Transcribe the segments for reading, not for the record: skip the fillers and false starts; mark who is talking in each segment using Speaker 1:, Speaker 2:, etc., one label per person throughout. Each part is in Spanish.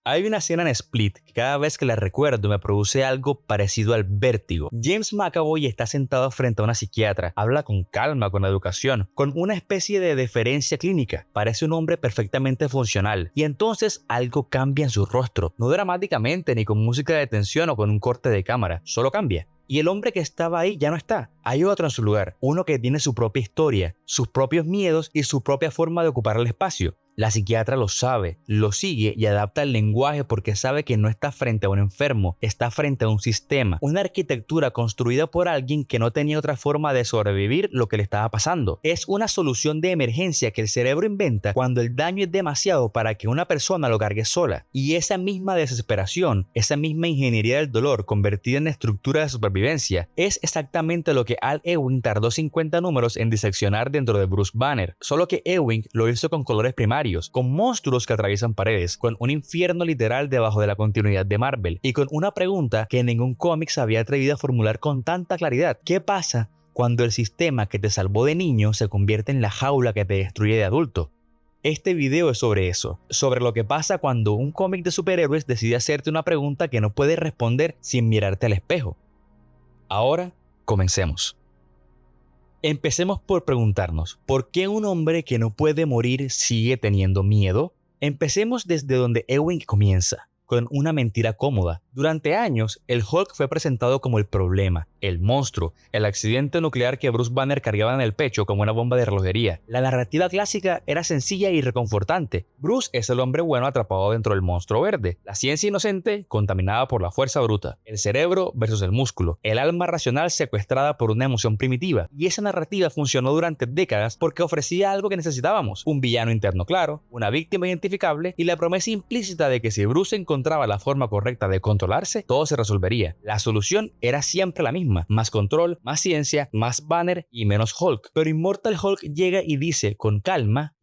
Speaker 1: Hay una escena en Split que cada vez que la recuerdo me produce algo parecido al vértigo. James McAvoy está sentado frente a una psiquiatra, habla con calma, con educación, con una especie de deferencia clínica. Parece un hombre perfectamente funcional y entonces algo cambia en su rostro, no dramáticamente ni con música de tensión o con un corte de cámara, solo cambia. Y el hombre que estaba ahí ya no está. Hay otro en su lugar, uno que tiene su propia historia, sus propios miedos y su propia forma de ocupar el espacio. La psiquiatra lo sabe, lo sigue y adapta el lenguaje porque sabe que no está frente a un enfermo, está frente a un sistema, una arquitectura construida por alguien que no tenía otra forma de sobrevivir lo que le estaba pasando. Es una solución de emergencia que el cerebro inventa cuando el daño es demasiado para que una persona lo cargue sola. Y esa misma desesperación, esa misma ingeniería del dolor convertida en estructura de supervivencia, es exactamente lo que Al Ewing tardó 50 números en diseccionar dentro de Bruce Banner, solo que Ewing lo hizo con colores primarios, con monstruos que atraviesan paredes, con un infierno literal debajo de la continuidad de Marvel y con una pregunta que ningún cómic se había atrevido a formular con tanta claridad. ¿Qué pasa cuando el sistema que te salvó de niño se convierte en la jaula que te destruye de adulto? Este video es sobre eso, sobre lo que pasa cuando un cómic de superhéroes decide hacerte una pregunta que no puedes responder sin mirarte al espejo. Ahora, comencemos. Empecemos por preguntarnos, ¿por qué un hombre que no puede morir sigue teniendo miedo? Empecemos desde donde Ewing comienza, con una mentira cómoda. Durante años, el Hulk fue presentado como el problema, el monstruo, el accidente nuclear que Bruce Banner cargaba en el pecho como una bomba de relojería. La narrativa clásica era sencilla y reconfortante. Bruce es el hombre bueno atrapado dentro del monstruo verde, la ciencia inocente contaminada por la fuerza bruta, el cerebro versus el músculo, el alma racional secuestrada por una emoción primitiva. Y esa narrativa funcionó durante décadas porque ofrecía algo que necesitábamos: un villano interno claro, una víctima identificable y la promesa implícita de que si Bruce encontraba la forma correcta de controlarse, todo se resolvería. La solución era siempre la misma: más control, más ciencia, más Banner y menos Hulk. Pero Immortal Hulk llega y dice con calma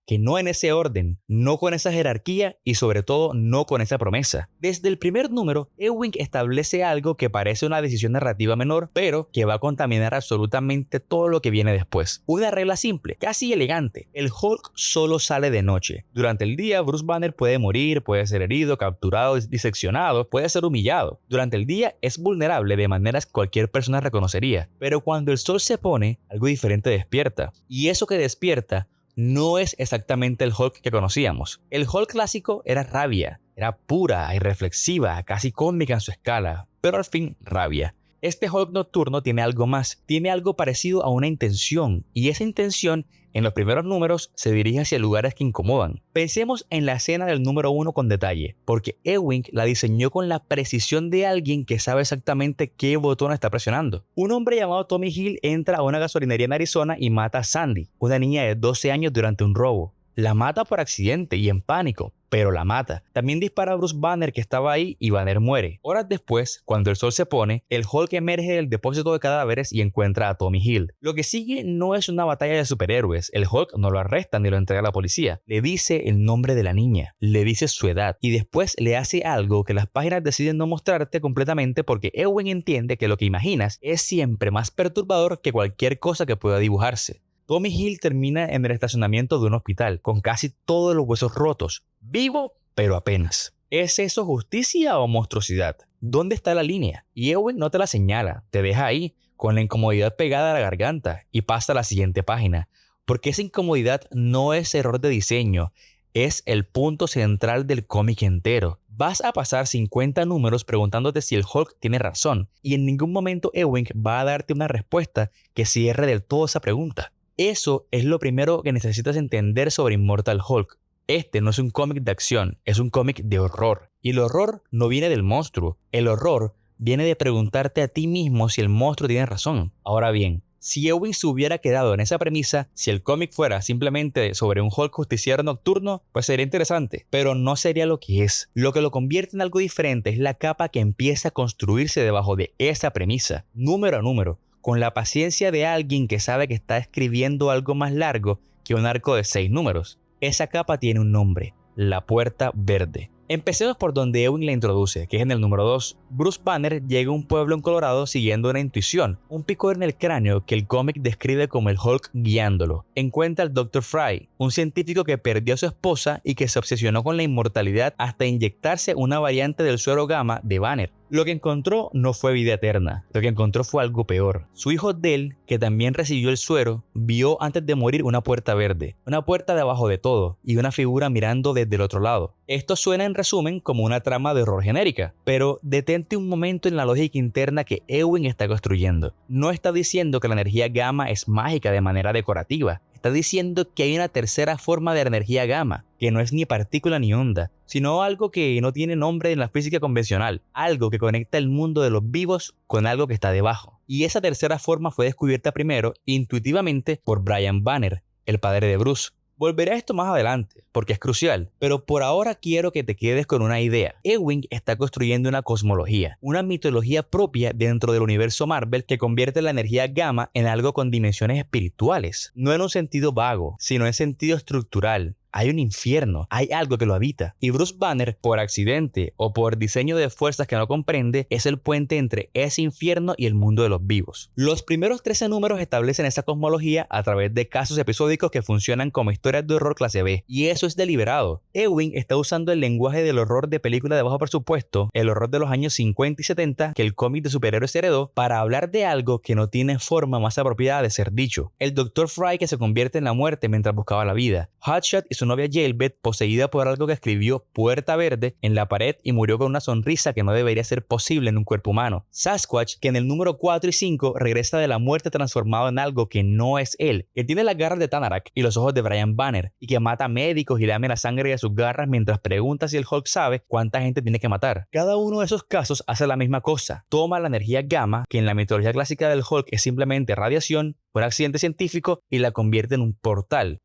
Speaker 1: que no en ese orden, no con esa jerarquía y sobre todo no con esa promesa. Desde el primer número, Ewing establece algo que parece una decisión narrativa menor, pero que va a contaminar absolutamente todo lo que viene después. Una regla simple, casi elegante: el Hulk solo sale de noche. Durante el día, Bruce Banner puede morir, puede ser herido, capturado, diseccionado, puede ser humillado. Durante el día es vulnerable de maneras que cualquier persona reconocería, pero cuando el sol se pone, algo diferente despierta. Y eso que despierta no es exactamente el Hulk que conocíamos. El Hulk clásico era rabia, era pura, irreflexiva, casi cómica en su escala, pero al fin rabia. Este Hulk nocturno tiene algo más, tiene algo parecido a una intención, y esa intención en los primeros números se dirige hacia lugares que incomodan. Pensemos en la escena del número 1 con detalle, porque Ewing la diseñó con la precisión de alguien que sabe exactamente qué botón está presionando. Un hombre llamado Tommy Hill entra a una gasolinería en Arizona y mata a Sandy, una niña de 12 años, durante un robo. La mata por accidente y en pánico, pero la mata. También dispara a Bruce Banner, que estaba ahí, y Banner muere. Horas después, cuando el sol se pone, el Hulk emerge del depósito de cadáveres y encuentra a Tommy Hill. Lo que sigue no es una batalla de superhéroes. El Hulk no lo arresta ni lo entrega a la policía. Le dice el nombre de la niña, le dice su edad y después le hace algo que las páginas deciden no mostrarte completamente porque Ewing entiende que lo que imaginas es siempre más perturbador que cualquier cosa que pueda dibujarse. Tommy Hill termina en el estacionamiento de un hospital, con casi todos los huesos rotos, vivo pero apenas. ¿Es eso justicia o monstruosidad? ¿Dónde está la línea? Y Ewing no te la señala, te deja ahí, con la incomodidad pegada a la garganta, y pasa a la siguiente página, porque esa incomodidad no es error de diseño, es el punto central del cómic entero. Vas a pasar 50 números preguntándote si el Hulk tiene razón, y en ningún momento Ewing va a darte una respuesta que cierre del todo esa pregunta. Eso es lo primero que necesitas entender sobre Immortal Hulk. Este no es un cómic de acción, es un cómic de horror. Y el horror no viene del monstruo, el horror viene de preguntarte a ti mismo si el monstruo tiene razón. Ahora bien, si Ewing se hubiera quedado en esa premisa, si el cómic fuera simplemente sobre un Hulk justiciero nocturno, pues sería interesante, pero no sería lo que es. Lo que lo convierte en algo diferente es la capa que empieza a construirse debajo de esa premisa, número a número, con la paciencia de alguien que sabe que está escribiendo algo más largo que un arco de 6 números. Esa capa tiene un nombre: la puerta verde. Empecemos por donde Ewing la introduce, que es en el número 2. Bruce Banner llega a un pueblo en Colorado siguiendo una intuición, un picor en el cráneo que el cómic describe como el Hulk guiándolo. Encuentra al Dr. Fry, un científico que perdió a su esposa y que se obsesionó con la inmortalidad hasta inyectarse una variante del suero gamma de Banner. Lo que encontró no fue vida eterna, lo que encontró fue algo peor. Su hijo Dell, que también recibió el suero, vio antes de morir una puerta verde, una puerta debajo de todo y una figura mirando desde el otro lado. Esto suena en resumen como una trama de horror genérica, pero detente un momento en la lógica interna que Ewing está construyendo. No está diciendo que la energía gamma es mágica de manera decorativa. Está diciendo que hay una tercera forma de energía gamma, que no es ni partícula ni onda, sino algo que no tiene nombre en la física convencional, algo que conecta el mundo de los vivos con algo que está debajo. Y esa tercera forma fue descubierta primero, intuitivamente, por Brian Banner, el padre de Bruce. Volveré a esto más adelante, porque es crucial, pero por ahora quiero que te quedes con una idea. Ewing está construyendo una cosmología, una mitología propia dentro del universo Marvel que convierte la energía gamma en algo con dimensiones espirituales, no en un sentido vago, sino en sentido estructural. Hay un infierno, hay algo que lo habita. Y Bruce Banner, por accidente o por diseño de fuerzas que no comprende, es el puente entre ese infierno y el mundo de los vivos. Los primeros 13 números establecen esa cosmología a través de casos episódicos que funcionan como historias de horror clase B. Y eso es deliberado. Ewing está usando el lenguaje del horror de película de bajo presupuesto, el horror de los años 50 y 70 que el cómic de superhéroes heredó, para hablar de algo que no tiene forma más apropiada de ser dicho. El Dr. Fry que se convierte en la muerte mientras buscaba la vida. Hotshot y su novia Jailbird, poseída por algo que escribió Puerta Verde en la pared y murió con una sonrisa que no debería ser posible en un cuerpo humano. Sasquatch, que en el número 4 y 5 regresa de la muerte transformado en algo que no es él, que tiene las garras de Tanarak y los ojos de Brian Banner, y que mata médicos y lame la sangre de sus garras mientras pregunta si el Hulk sabe cuánta gente tiene que matar. Cada uno de esos casos hace la misma cosa, toma la energía gamma, que en la mitología clásica del Hulk es simplemente radiación, por accidente científico, y la convierte en un portal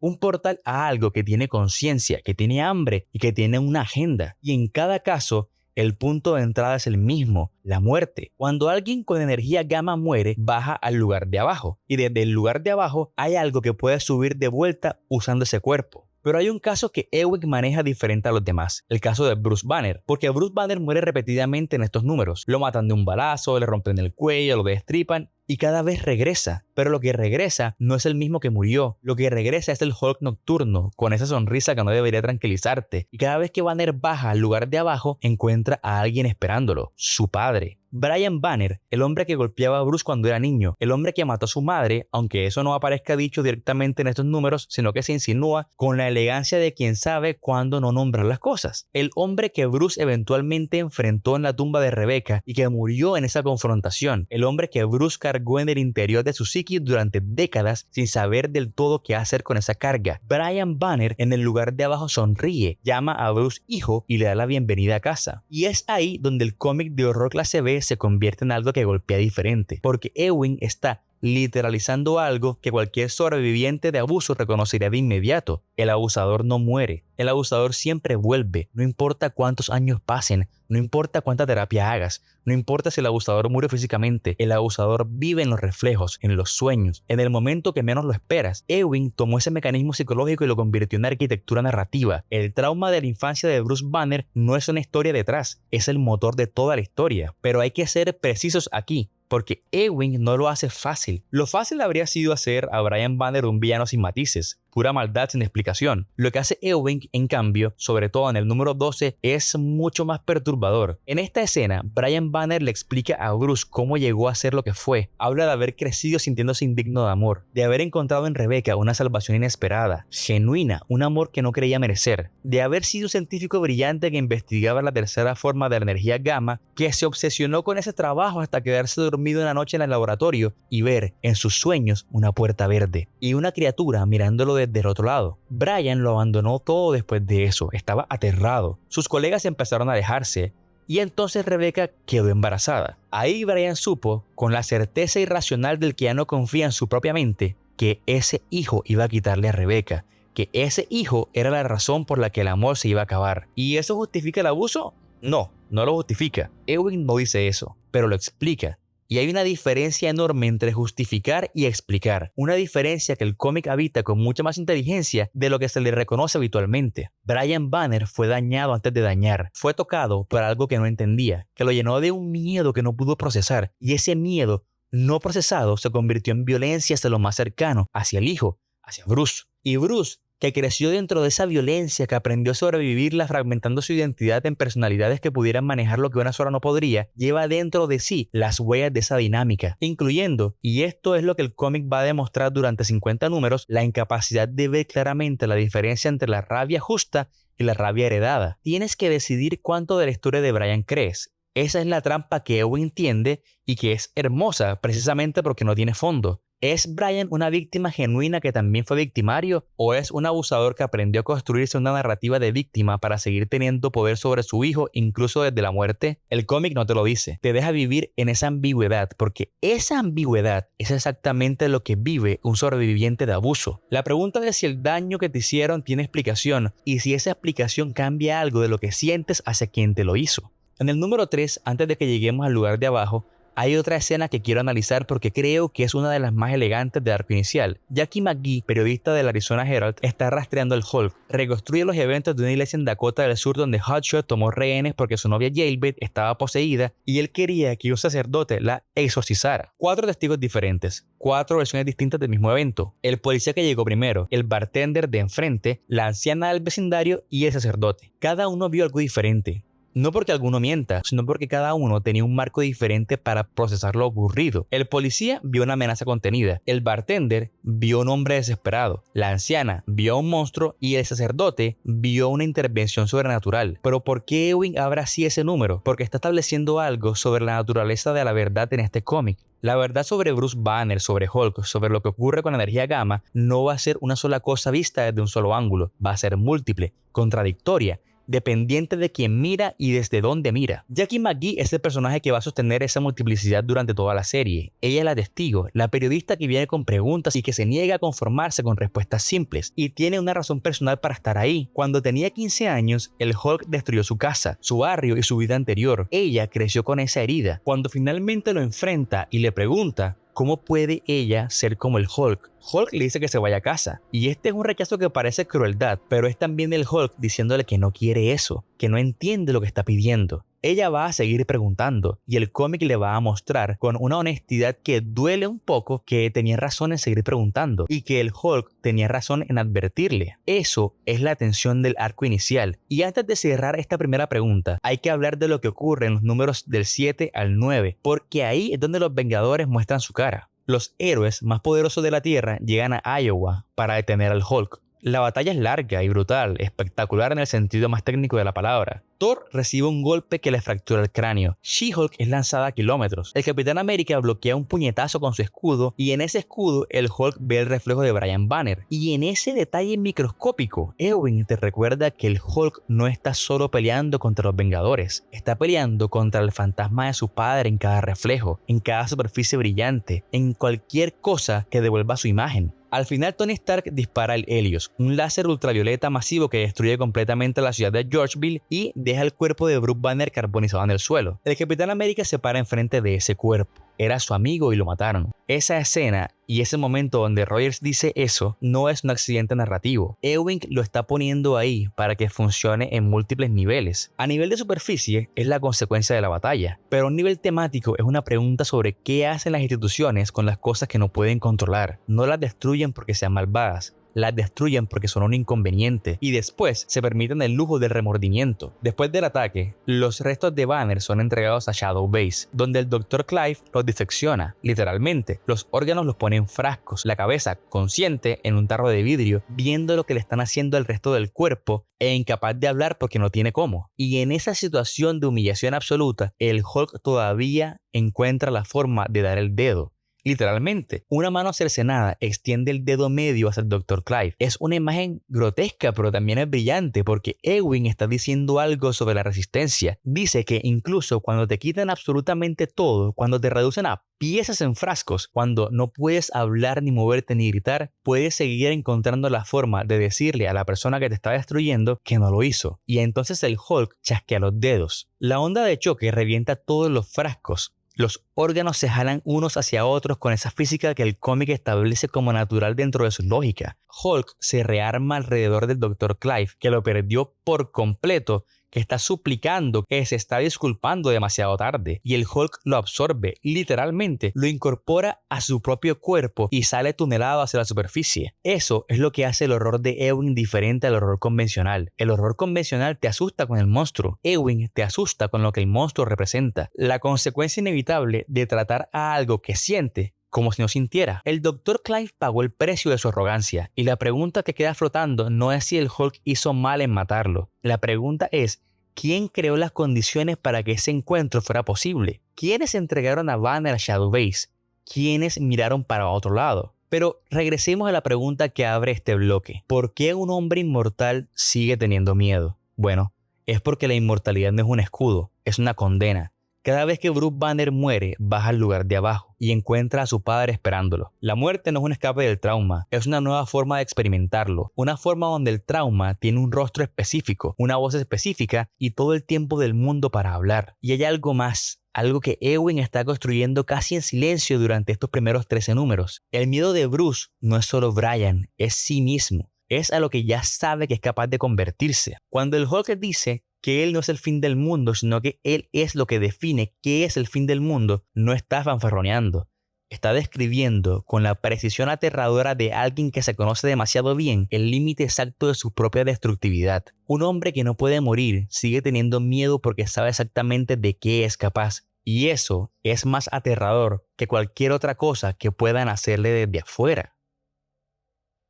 Speaker 1: a algo que tiene conciencia, que tiene hambre y que tiene una agenda. Y en cada caso, el punto de entrada es el mismo, la muerte. Cuando alguien con energía gamma muere, baja al lugar de abajo, y desde el lugar de abajo hay algo que puede subir de vuelta usando ese cuerpo. Pero hay un caso que Ewing maneja diferente a los demás, el caso de Bruce Banner, porque Bruce Banner muere repetidamente en estos números. Lo matan de un balazo, le rompen el cuello, lo destripan, y cada vez regresa, pero lo que regresa no es el mismo que murió. Lo que regresa es el Hulk nocturno, con esa sonrisa que no debería tranquilizarte. Y cada vez que Banner baja al lugar de abajo, encuentra a alguien esperándolo, su padre. Brian Banner, el hombre que golpeaba a Bruce cuando era niño, el hombre que mató a su madre, aunque eso no aparezca dicho directamente en estos números, sino que se insinúa con la elegancia de quien sabe cuándo no nombrar las cosas. El hombre que Bruce eventualmente enfrentó en la tumba de Rebecca y que murió en esa confrontación. El hombre que Bruce cargó en el interior de su psique durante décadas sin saber del todo qué hacer con esa carga. Brian Banner en el lugar de abajo sonríe, llama a Bruce hijo y le da la bienvenida a casa. Y es ahí donde el cómic de horror clase B se convierte en algo que golpea diferente, porque Ewing está literalizando algo que cualquier sobreviviente de abuso reconocería de inmediato. El abusador no muere, el abusador siempre vuelve, no importa cuántos años pasen, no importa cuánta terapia hagas, no importa si el abusador murió físicamente, el abusador vive en los reflejos, en los sueños, en el momento que menos lo esperas. Ewing tomó ese mecanismo psicológico y lo convirtió en arquitectura narrativa. El trauma de la infancia de Bruce Banner no es una historia detrás, es el motor de toda la historia. Pero hay que ser precisos aquí, porque Ewing no lo hace fácil. Lo fácil habría sido hacer a Brian Banner un villano sin matices, pura maldad sin explicación. Lo que hace Ewing, en cambio, sobre todo en el número 12, es mucho más perturbador. En esta escena, Brian Banner le explica a Bruce cómo llegó a ser lo que fue. Habla de haber crecido sintiéndose indigno de amor, de haber encontrado en Rebecca una salvación inesperada, genuina, un amor que no creía merecer, de haber sido un científico brillante que investigaba la tercera forma de la energía gamma, que se obsesionó con ese trabajo hasta quedarse dormido una noche en el laboratorio y ver en sus sueños una puerta verde y una criatura mirándolo desde el otro lado. Brian lo abandonó todo después de eso, estaba aterrado. Sus colegas empezaron a alejarse y entonces Rebecca quedó embarazada. Ahí Brian supo, con la certeza irracional del que ya no confía en su propia mente, que ese hijo iba a quitarle a Rebecca, que ese hijo era la razón por la que el amor se iba a acabar. ¿Y eso justifica el abuso? No, no lo justifica. Ewing no dice eso, pero lo explica. Y hay una diferencia enorme entre justificar y explicar. Una diferencia que el cómic habita con mucha más inteligencia de lo que se le reconoce habitualmente. Brian Banner fue dañado antes de dañar. Fue tocado por algo que no entendía, que lo llenó de un miedo que no pudo procesar. Y ese miedo no procesado se convirtió en violencia hacia lo más cercano, hacia el hijo, hacia Bruce. Y Bruce, que creció dentro de esa violencia, que aprendió a sobrevivirla fragmentando su identidad en personalidades que pudieran manejar lo que una sola no podría, lleva dentro de sí las huellas de esa dinámica, incluyendo, y esto es lo que el cómic va a demostrar durante 50 números, la incapacidad de ver claramente la diferencia entre la rabia justa y la rabia heredada. Tienes que decidir cuánto de la historia de Brian crees. Esa es la trampa que Ewing entiende y que es hermosa precisamente porque no tiene fondo. ¿Es Brian una víctima genuina que también fue victimario? ¿O es un abusador que aprendió a construirse una narrativa de víctima para seguir teniendo poder sobre su hijo incluso desde la muerte? El cómic no te lo dice. Te deja vivir en esa ambigüedad porque esa ambigüedad es exactamente lo que vive un sobreviviente de abuso. La pregunta de si el daño que te hicieron tiene explicación y si esa explicación cambia algo de lo que sientes hacia quien te lo hizo. En el número 3, antes de que lleguemos al lugar de abajo, hay otra escena que quiero analizar porque creo que es una de las más elegantes del arco inicial. Jackie McGee, periodista del Arizona Herald, está rastreando al Hulk. Reconstruye los eventos de una iglesia en Dakota del Sur donde Hotshot tomó rehenes porque su novia Jailbait estaba poseída y él quería que un sacerdote la exorcizara. 4 testigos diferentes, 4 versiones distintas del mismo evento. El policía que llegó primero, el bartender de enfrente, la anciana del vecindario y el sacerdote. Cada uno vio algo diferente. No porque alguno mienta, sino porque cada uno tenía un marco diferente para procesar lo ocurrido. El policía vio una amenaza contenida, el bartender vio un hombre desesperado, la anciana vio a un monstruo y el sacerdote vio una intervención sobrenatural. Pero ¿por qué Ewing abre así ese número? Porque está estableciendo algo sobre la naturaleza de la verdad en este cómic. La verdad sobre Bruce Banner, sobre Hulk, sobre lo que ocurre con la energía gamma, no va a ser una sola cosa vista desde un solo ángulo, va a ser múltiple, contradictoria, dependiente de quién mira y desde dónde mira. Jackie McGee es el personaje que va a sostener esa multiplicidad durante toda la serie. Ella es la testigo, la periodista que viene con preguntas y que se niega a conformarse con respuestas simples y tiene una razón personal para estar ahí. Cuando tenía 15 años, el Hulk destruyó su casa, su barrio y su vida anterior. Ella creció con esa herida. Cuando finalmente lo enfrenta y le pregunta ¿cómo puede ella ser como el Hulk? Hulk le dice que se vaya a casa. Y este es un rechazo que parece crueldad, pero es también el Hulk diciéndole que no quiere eso, que no entiende lo que está pidiendo. Ella va a seguir preguntando y el cómic le va a mostrar con una honestidad que duele un poco que tenía razón en seguir preguntando y que el Hulk tenía razón en advertirle. Eso es la tensión del arco inicial. Y antes de cerrar esta primera pregunta, hay que hablar de lo que ocurre en los números del 7 al 9, porque ahí es donde los Vengadores muestran su cara. Los héroes más poderosos de la Tierra llegan a Iowa para detener al Hulk. La batalla es larga y brutal, espectacular en el sentido más técnico de la palabra. Thor recibe un golpe que le fractura el cráneo. She-Hulk es lanzada a kilómetros. El Capitán América bloquea un puñetazo con su escudo y en ese escudo el Hulk ve el reflejo de Brian Banner. Y en ese detalle microscópico, Ewing te recuerda que el Hulk no está solo peleando contra los Vengadores. Está peleando contra el fantasma de su padre en cada reflejo, en cada superficie brillante, en cualquier cosa que devuelva su imagen. Al final Tony Stark dispara el Helios, un láser ultravioleta masivo que destruye completamente la ciudad de Georgeville y deja el cuerpo de Bruce Banner carbonizado en el suelo. El Capitán América se para enfrente de ese cuerpo. Era su amigo y lo mataron. Esa escena y ese momento donde Rogers dice eso no es un accidente narrativo. Ewing lo está poniendo ahí para que funcione en múltiples niveles. A nivel de superficie es la consecuencia de la batalla, pero a un nivel temático es una pregunta sobre qué hacen las instituciones con las cosas que no pueden controlar. No las destruyen porque sean malvadas. Las destruyen porque son un inconveniente y después se permiten el lujo del remordimiento. Después del ataque, los restos de Banner son entregados a Shadow Base, donde el Dr. Clive los disecciona. Literalmente, los órganos los pone en frascos, la cabeza consciente en un tarro de vidrio, viendo lo que le están haciendo al resto del cuerpo e incapaz de hablar porque no tiene cómo. Y en esa situación de humillación absoluta, el Hulk todavía encuentra la forma de dar el dedo. Literalmente, una mano cercenada extiende el dedo medio hacia el Dr. Clive. Es una imagen grotesca, pero también es brillante porque Ewing está diciendo algo sobre la resistencia. Dice que incluso cuando te quitan absolutamente todo, cuando te reducen a piezas en frascos, cuando no puedes hablar ni moverte ni gritar, puedes seguir encontrando la forma de decirle a la persona que te está destruyendo que no lo hizo. Y entonces el Hulk chasquea los dedos. La onda de choque revienta todos los frascos. Los órganos se jalan unos hacia otros con esa física que el cómic establece como natural dentro de su lógica. Hulk se rearma alrededor del Dr. Clive, que lo perdió por completo, que está suplicando, que se está disculpando demasiado tarde, y el Hulk lo absorbe, literalmente lo incorpora a su propio cuerpo y sale tunelado hacia la superficie. Eso es lo que hace el horror de Ewing diferente al horror convencional. El horror convencional te asusta con el monstruo, Ewing te asusta con lo que el monstruo representa, la consecuencia inevitable de tratar a algo que siente como si no sintiera. El Dr. Clive pagó el precio de su arrogancia, y la pregunta que queda flotando no es si el Hulk hizo mal en matarlo. La pregunta es, ¿quién creó las condiciones para que ese encuentro fuera posible? ¿Quiénes entregaron a Banner a Shadowbase? ¿Quiénes miraron para otro lado? Pero regresemos a la pregunta que abre este bloque. ¿Por qué un hombre inmortal sigue teniendo miedo? Bueno, es porque la inmortalidad no es un escudo, es una condena. Cada vez que Bruce Banner muere, baja al lugar de abajo y encuentra a su padre esperándolo. La muerte no es un escape del trauma, es una nueva forma de experimentarlo, una forma donde el trauma tiene un rostro específico, una voz específica y todo el tiempo del mundo para hablar. Y hay algo más, algo que Ewing está construyendo casi en silencio durante estos primeros 13 números. El miedo de Bruce no es solo Brian, es sí mismo. Es a lo que ya sabe que es capaz de convertirse. Cuando el Hulk dice que él no es el fin del mundo, sino que él es lo que define qué es el fin del mundo, no está fanfarroneando. Está describiendo con la precisión aterradora de alguien que se conoce demasiado bien el límite exacto de su propia destructividad. Un hombre que no puede morir sigue teniendo miedo porque sabe exactamente de qué es capaz. Y eso es más aterrador que cualquier otra cosa que puedan hacerle desde afuera.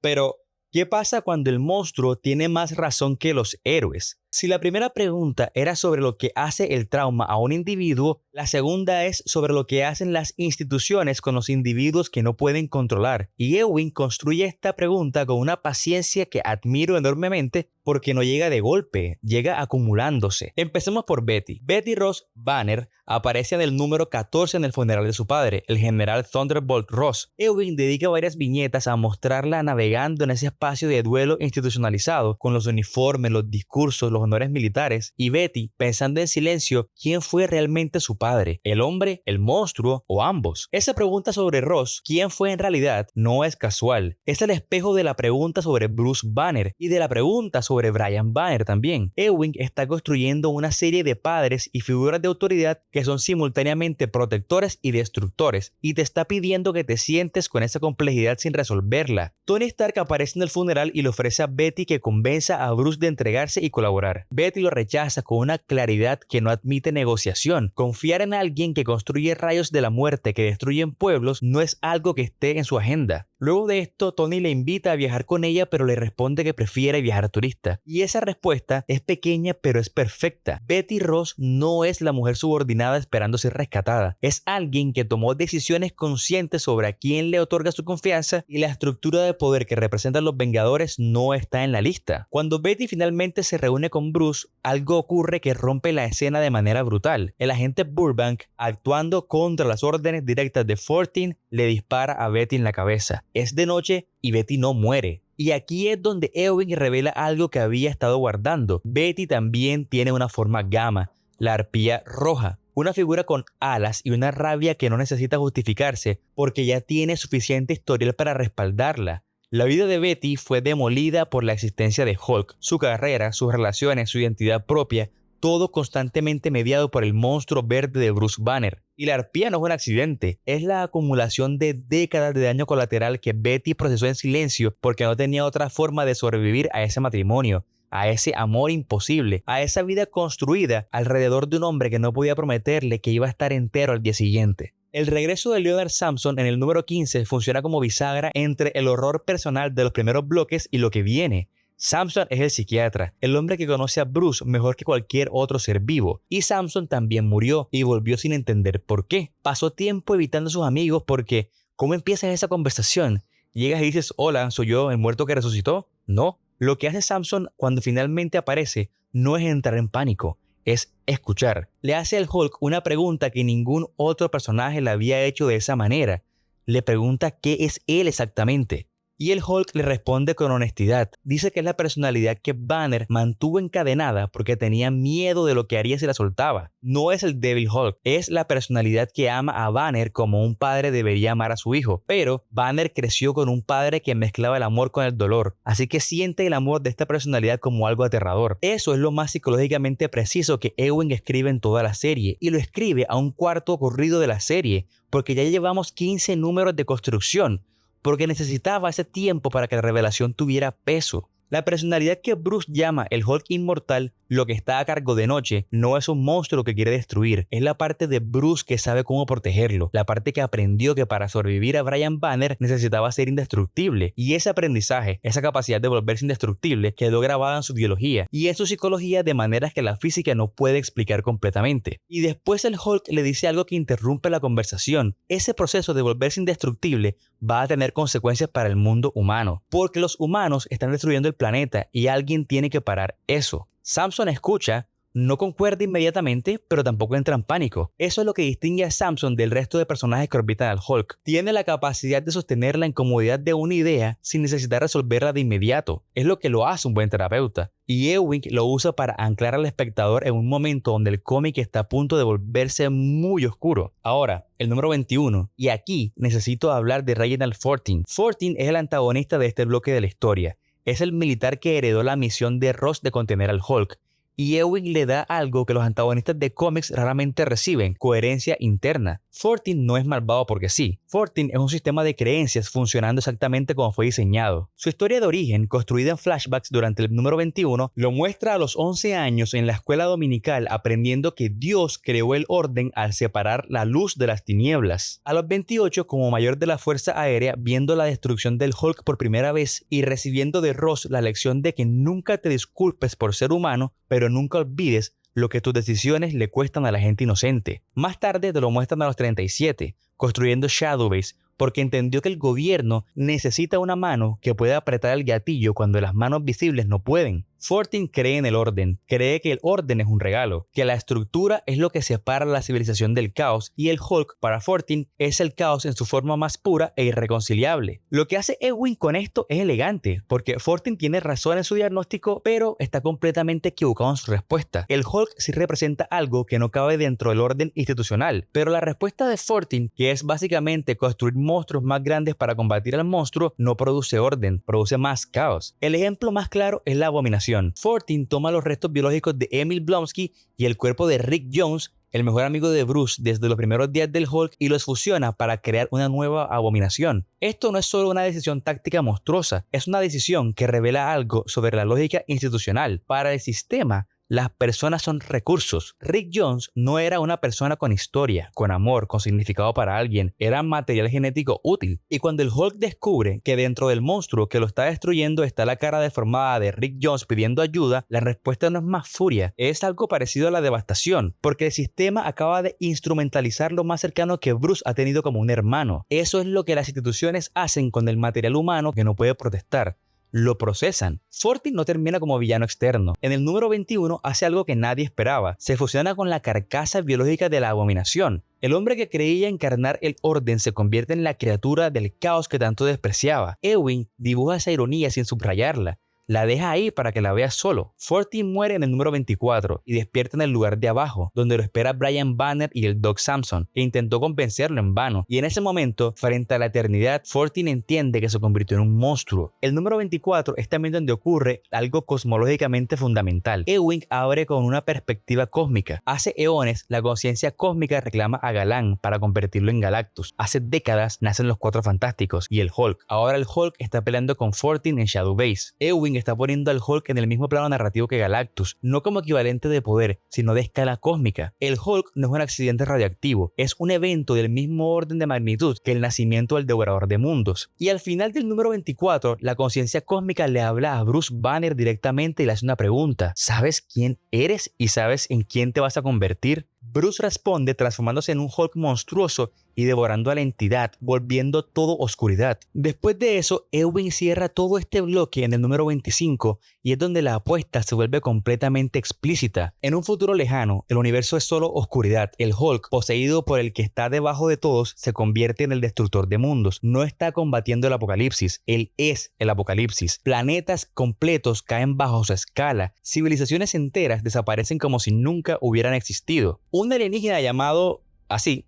Speaker 1: Pero ¿qué pasa cuando el monstruo tiene más razón que los héroes? Si la primera pregunta era sobre lo que hace el trauma a un individuo, la segunda es sobre lo que hacen las instituciones con los individuos que no pueden controlar. Y Ewing construye esta pregunta con una paciencia que admiro enormemente porque no llega de golpe, llega acumulándose. Empecemos por Betty. Betty Ross Banner aparece en el número 14 en el funeral de su padre, el general Thunderbolt Ross. Ewing dedica varias viñetas a mostrarla navegando en ese espacio de duelo institucionalizado, con los uniformes, los discursos, los honores militares, y Betty pensando en silencio quién fue realmente su padre, el hombre, el monstruo o ambos. Esa pregunta sobre Ross, quién fue en realidad, no es casual. Es el espejo de la pregunta sobre Bruce Banner y de la pregunta sobre Brian Banner también. Ewing está construyendo una serie de padres y figuras de autoridad que son simultáneamente protectores y destructores, y te está pidiendo que te sientes con esa complejidad sin resolverla. Tony Stark aparece en el funeral y le ofrece a Betty que convenza a Bruce de entregarse y colaborar. Betty lo rechaza con una claridad que no admite negociación. Confiar en alguien que construye rayos de la muerte que destruyen pueblos no es algo que esté en su agenda. Luego de esto, Tony le invita a viajar con ella, pero le responde que prefiere viajar turista. Y esa respuesta es pequeña, pero es perfecta. Betty Ross no es la mujer subordinada esperando ser rescatada. Es alguien que tomó decisiones conscientes sobre a quién le otorga su confianza, y la estructura de poder que representan los Vengadores no está en la lista. Cuando Betty finalmente se reúne con Bruce, algo ocurre que rompe la escena de manera brutal. El agente Burbank, actuando contra las órdenes directas de 14, le dispara a Betty en la cabeza. Es de noche y Betty no muere. Y aquí es donde Ewing revela algo que había estado guardando. Betty también tiene una forma gamma, la arpía roja. Una figura con alas y una rabia que no necesita justificarse porque ya tiene suficiente historial para respaldarla. La vida de Betty fue demolida por la existencia de Hulk, su carrera, sus relaciones, su identidad propia, todo constantemente mediado por el monstruo verde de Bruce Banner. Y la arpía no es un accidente, es la acumulación de décadas de daño colateral que Betty procesó en silencio porque no tenía otra forma de sobrevivir a ese matrimonio, a ese amor imposible, a esa vida construida alrededor de un hombre que no podía prometerle que iba a estar entero al día siguiente. El regreso de Leonard Samson en el número 15 funciona como bisagra entre el horror personal de los primeros bloques y lo que viene. Samson es el psiquiatra, el hombre que conoce a Bruce mejor que cualquier otro ser vivo. Y Samson también murió y volvió sin entender por qué. Pasó tiempo evitando a sus amigos porque, ¿cómo empiezas esa conversación? Llegas y dices, hola, ¿soy yo el muerto que resucitó? No. Lo que hace Samson cuando finalmente aparece no es entrar en pánico, es escuchar. Le hace al Hulk una pregunta que ningún otro personaje le había hecho de esa manera. Le pregunta qué es él exactamente. Y el Hulk le responde con honestidad. Dice que es la personalidad que Banner mantuvo encadenada porque tenía miedo de lo que haría si la soltaba. No es el débil Hulk, es la personalidad que ama a Banner como un padre debería amar a su hijo. Pero Banner creció con un padre que mezclaba el amor con el dolor, así que siente el amor de esta personalidad como algo aterrador. Eso es lo más psicológicamente preciso que Ewing escribe en toda la serie, y lo escribe a un cuarto corrido de la serie, porque ya llevamos 15 números de construcción, porque necesitaba ese tiempo para que la revelación tuviera peso. La personalidad que Bruce llama el Hulk inmortal, lo que está a cargo de Noche, no es un monstruo que quiere destruir, es la parte de Bruce que sabe cómo protegerlo, la parte que aprendió que para sobrevivir a Brian Banner necesitaba ser indestructible, y ese aprendizaje, esa capacidad de volverse indestructible, quedó grabada en su biología y en su psicología de maneras que la física no puede explicar completamente. Y después el Hulk le dice algo que interrumpe la conversación. Ese proceso de volverse indestructible va a tener consecuencias para el mundo humano, porque los humanos están destruyendo el planeta y alguien tiene que parar eso. Samson escucha, no concuerda inmediatamente, pero tampoco entra en pánico. Eso es lo que distingue a Samson del resto de personajes que orbitan al Hulk. Tiene la capacidad de sostener la incomodidad de una idea sin necesitar resolverla de inmediato. Es lo que lo hace un buen terapeuta. Y Ewing lo usa para anclar al espectador en un momento donde el cómic está a punto de volverse muy oscuro. Ahora, el número 21. Y aquí necesito hablar de Reginald Fortin. Fortin es el antagonista de este bloque de la historia. Es el militar que heredó la misión de Ross de contener al Hulk. Y Ewing le da algo que los antagonistas de cómics raramente reciben: coherencia interna. Fortin no es malvado porque sí. Fortin es un sistema de creencias funcionando exactamente como fue diseñado. Su historia de origen, construida en flashbacks durante el número 21, lo muestra a los 11 años en la escuela dominical aprendiendo que Dios creó el orden al separar la luz de las tinieblas. A los 28, como mayor de la Fuerza Aérea, viendo la destrucción del Hulk por primera vez y recibiendo de Ross la lección de que nunca te disculpes por ser humano, pero nunca olvides lo que tus decisiones le cuestan a la gente inocente. Más tarde te lo muestran a los 37, construyendo Shadowbase, porque entendió que el gobierno necesita una mano que pueda apretar el gatillo cuando las manos visibles no pueden. Fortin cree en el orden, cree que el orden es un regalo, que la estructura es lo que separa la civilización del caos, y el Hulk para Fortin es el caos en su forma más pura e irreconciliable. Lo que hace Ewing con esto es elegante, porque Fortin tiene razón en su diagnóstico, pero está completamente equivocado en su respuesta. El Hulk sí representa algo que no cabe dentro del orden institucional, pero la respuesta de Fortin, que es básicamente construir monstruos más grandes para combatir al monstruo, no produce orden, produce más caos. El ejemplo más claro es la Abominación. Fortin toma los restos biológicos de Emil Blonsky y el cuerpo de Rick Jones, el mejor amigo de Bruce desde los primeros días del Hulk, y los fusiona para crear una nueva Abominación. Esto no es solo una decisión táctica monstruosa, es una decisión que revela algo sobre la lógica institucional. Para el sistema, las personas son recursos. Rick Jones no era una persona con historia, con amor, con significado para alguien. Era material genético útil. Y cuando el Hulk descubre que dentro del monstruo que lo está destruyendo está la cara deformada de Rick Jones pidiendo ayuda, la respuesta no es más furia, es algo parecido a la devastación, porque el sistema acaba de instrumentalizar lo más cercano que Bruce ha tenido como un hermano. Eso es lo que las instituciones hacen con el material humano que no puede protestar. Lo procesan. Fortin no termina como villano externo. En el número 21 hace algo que nadie esperaba. Se fusiona con la carcasa biológica de la Abominación. El hombre que creía encarnar el orden se convierte en la criatura del caos que tanto despreciaba. Ewing dibuja esa ironía sin subrayarla. La deja ahí para que la veas solo. Fortin muere en el número 24 y despierta en el lugar de abajo, donde lo espera Brian Banner y el Doc Samson, que intentó convencerlo en vano. Y en ese momento, frente a la eternidad, Fortin entiende que se convirtió en un monstruo. El número 24 es también donde ocurre algo cosmológicamente fundamental. Ewing abre con una perspectiva cósmica. Hace eones, la conciencia cósmica reclama a Galán para convertirlo en Galactus. Hace décadas nacen los Cuatro Fantásticos y el Hulk. Ahora el Hulk está peleando con Fortin en Shadowbase. Ewing está poniendo al Hulk en el mismo plano narrativo que Galactus, no como equivalente de poder, sino de escala cósmica. El Hulk no es un accidente radioactivo, es un evento del mismo orden de magnitud que el nacimiento del Devorador de Mundos. Y al final del número 24, la conciencia cósmica le habla a Bruce Banner directamente y le hace una pregunta: ¿sabes quién eres y sabes en quién te vas a convertir? Bruce responde transformándose en un Hulk monstruoso y devorando a la entidad, volviendo todo oscuridad. Después de eso, Ewing cierra todo este bloque en el número 25 y es donde la apuesta se vuelve completamente explícita. En un futuro lejano, el universo es solo oscuridad. El Hulk, poseído por el que está debajo de todos, se convierte en el destructor de mundos. No está combatiendo el apocalipsis, él es el apocalipsis. Planetas completos caen bajo su escala, civilizaciones enteras desaparecen como si nunca hubieran existido. Un alienígena llamado así,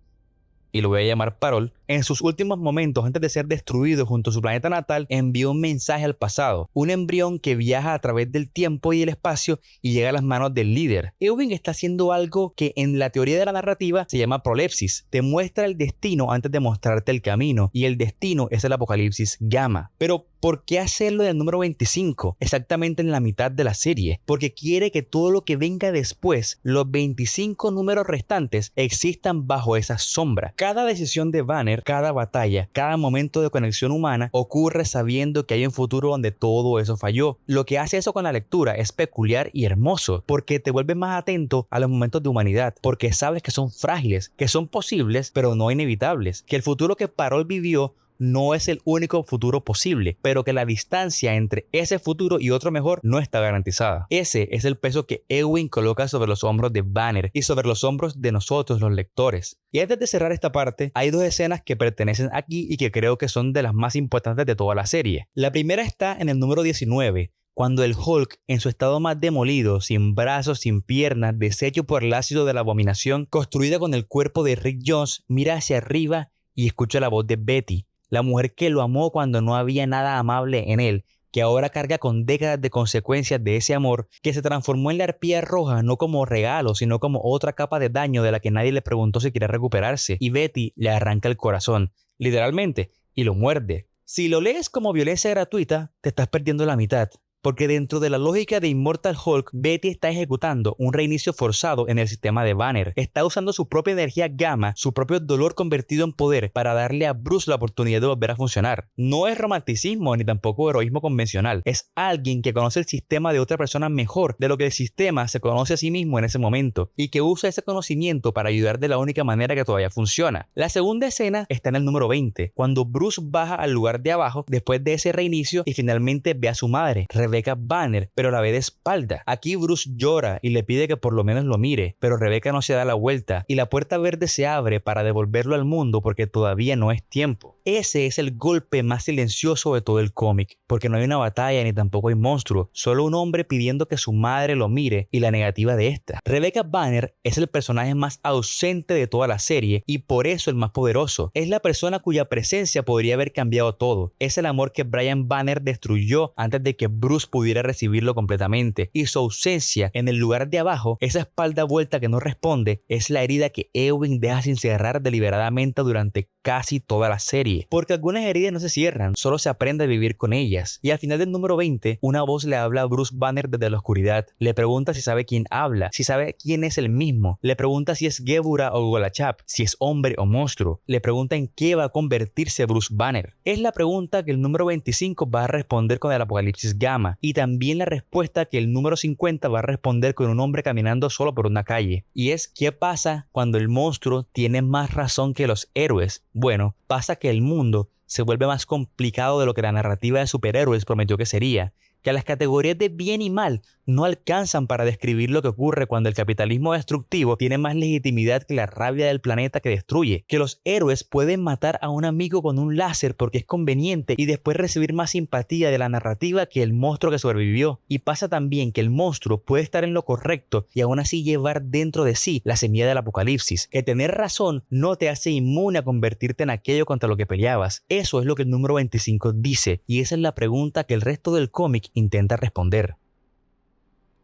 Speaker 1: y lo voy a llamar Parol, en sus últimos momentos antes de ser destruido junto a su planeta natal, envió un mensaje al pasado, un embrión que viaja a través del tiempo y el espacio y llega a las manos del líder. Ewing está haciendo algo que en la teoría de la narrativa se llama prolepsis, te muestra el destino antes de mostrarte el camino, y el destino es el apocalipsis gamma. Pero ¿por qué hacerlo del número 25? Exactamente en la mitad de la serie. Porque quiere que todo lo que venga después, los 25 números restantes, existan bajo esa sombra. Cada decisión de Banner, cada batalla, cada momento de conexión humana ocurre sabiendo que hay un futuro donde todo eso falló. Lo que hace eso con la lectura es peculiar y hermoso, porque te vuelve más atento a los momentos de humanidad, porque sabes que son frágiles, que son posibles, pero no inevitables, que el futuro que Parol vivió no es el único futuro posible, pero que la distancia entre ese futuro y otro mejor no está garantizada. Ese es el peso que Ewing coloca sobre los hombros de Banner y sobre los hombros de nosotros los lectores. Y antes de cerrar esta parte, hay dos escenas que pertenecen aquí y que creo que son de las más importantes de toda la serie. La primera está en el número 19, cuando el Hulk, en su estado más demolido, sin brazos, sin piernas, deshecho por el ácido de la abominación, construida con el cuerpo de Rick Jones, mira hacia arriba y escucha la voz de Betty, la mujer que lo amó cuando no había nada amable en él, que ahora carga con décadas de consecuencias de ese amor, que se transformó en la arpía roja no como regalo, sino como otra capa de daño de la que nadie le preguntó si quiere recuperarse, y Betty le arranca el corazón, literalmente, y lo muerde. Si lo lees como violencia gratuita, te estás perdiendo la mitad. Porque dentro de la lógica de Immortal Hulk, Betty está ejecutando un reinicio forzado en el sistema de Banner. Está usando su propia energía gamma, su propio dolor convertido en poder, para darle a Bruce la oportunidad de volver a funcionar. No es romanticismo ni tampoco heroísmo convencional. Es alguien que conoce el sistema de otra persona mejor de lo que el sistema se conoce a sí mismo en ese momento, y que usa ese conocimiento para ayudar de la única manera que todavía funciona. La segunda escena está en el número 20, cuando Bruce baja al lugar de abajo después de ese reinicio y finalmente ve a su madre, Rebecca Banner, pero la ve de espalda. Aquí Bruce llora y le pide que por lo menos lo mire, pero Rebecca no se da la vuelta y la puerta verde se abre para devolverlo al mundo porque todavía no es tiempo. Ese es el golpe más silencioso de todo el cómic, porque no hay una batalla ni tampoco hay monstruo, solo un hombre pidiendo que su madre lo mire y la negativa de esta. Rebecca Banner es el personaje más ausente de toda la serie y por eso el más poderoso. Es la persona cuya presencia podría haber cambiado todo. Es el amor que Brian Banner destruyó antes de que Bruce pudiera recibirlo completamente, y su ausencia en el lugar de abajo, esa espalda vuelta que no responde, es la herida que Ewing deja sin cerrar deliberadamente durante casi toda la serie, porque algunas heridas no se cierran, solo se aprende a vivir con ellas. Y al final del número 20, una voz le habla a Bruce Banner desde la oscuridad, le pregunta si sabe quién habla, si sabe quién es el mismo, le pregunta si es Gebura o Golachap, si es hombre o monstruo, le pregunta en qué va a convertirse Bruce Banner. Es la pregunta que el número 25 va a responder con el apocalipsis gamma, y también la respuesta que el número 50 va a responder con un hombre caminando solo por una calle, y es ¿qué pasa cuando el monstruo tiene más razón que los héroes? Bueno, pasa que el mundo se vuelve más complicado de lo que la narrativa de superhéroes prometió que sería, que las categorías de bien y mal no alcanzan para describir lo que ocurre cuando el capitalismo destructivo tiene más legitimidad que la rabia del planeta que destruye, que los héroes pueden matar a un amigo con un láser porque es conveniente y después recibir más simpatía de la narrativa que el monstruo que sobrevivió, y pasa también que el monstruo puede estar en lo correcto y aún así llevar dentro de sí la semilla del apocalipsis, que tener razón no te hace inmune a convertirte en aquello contra lo que peleabas. Eso es lo que el número 25 dice, y esa es la pregunta que el resto del cómic intenta responder.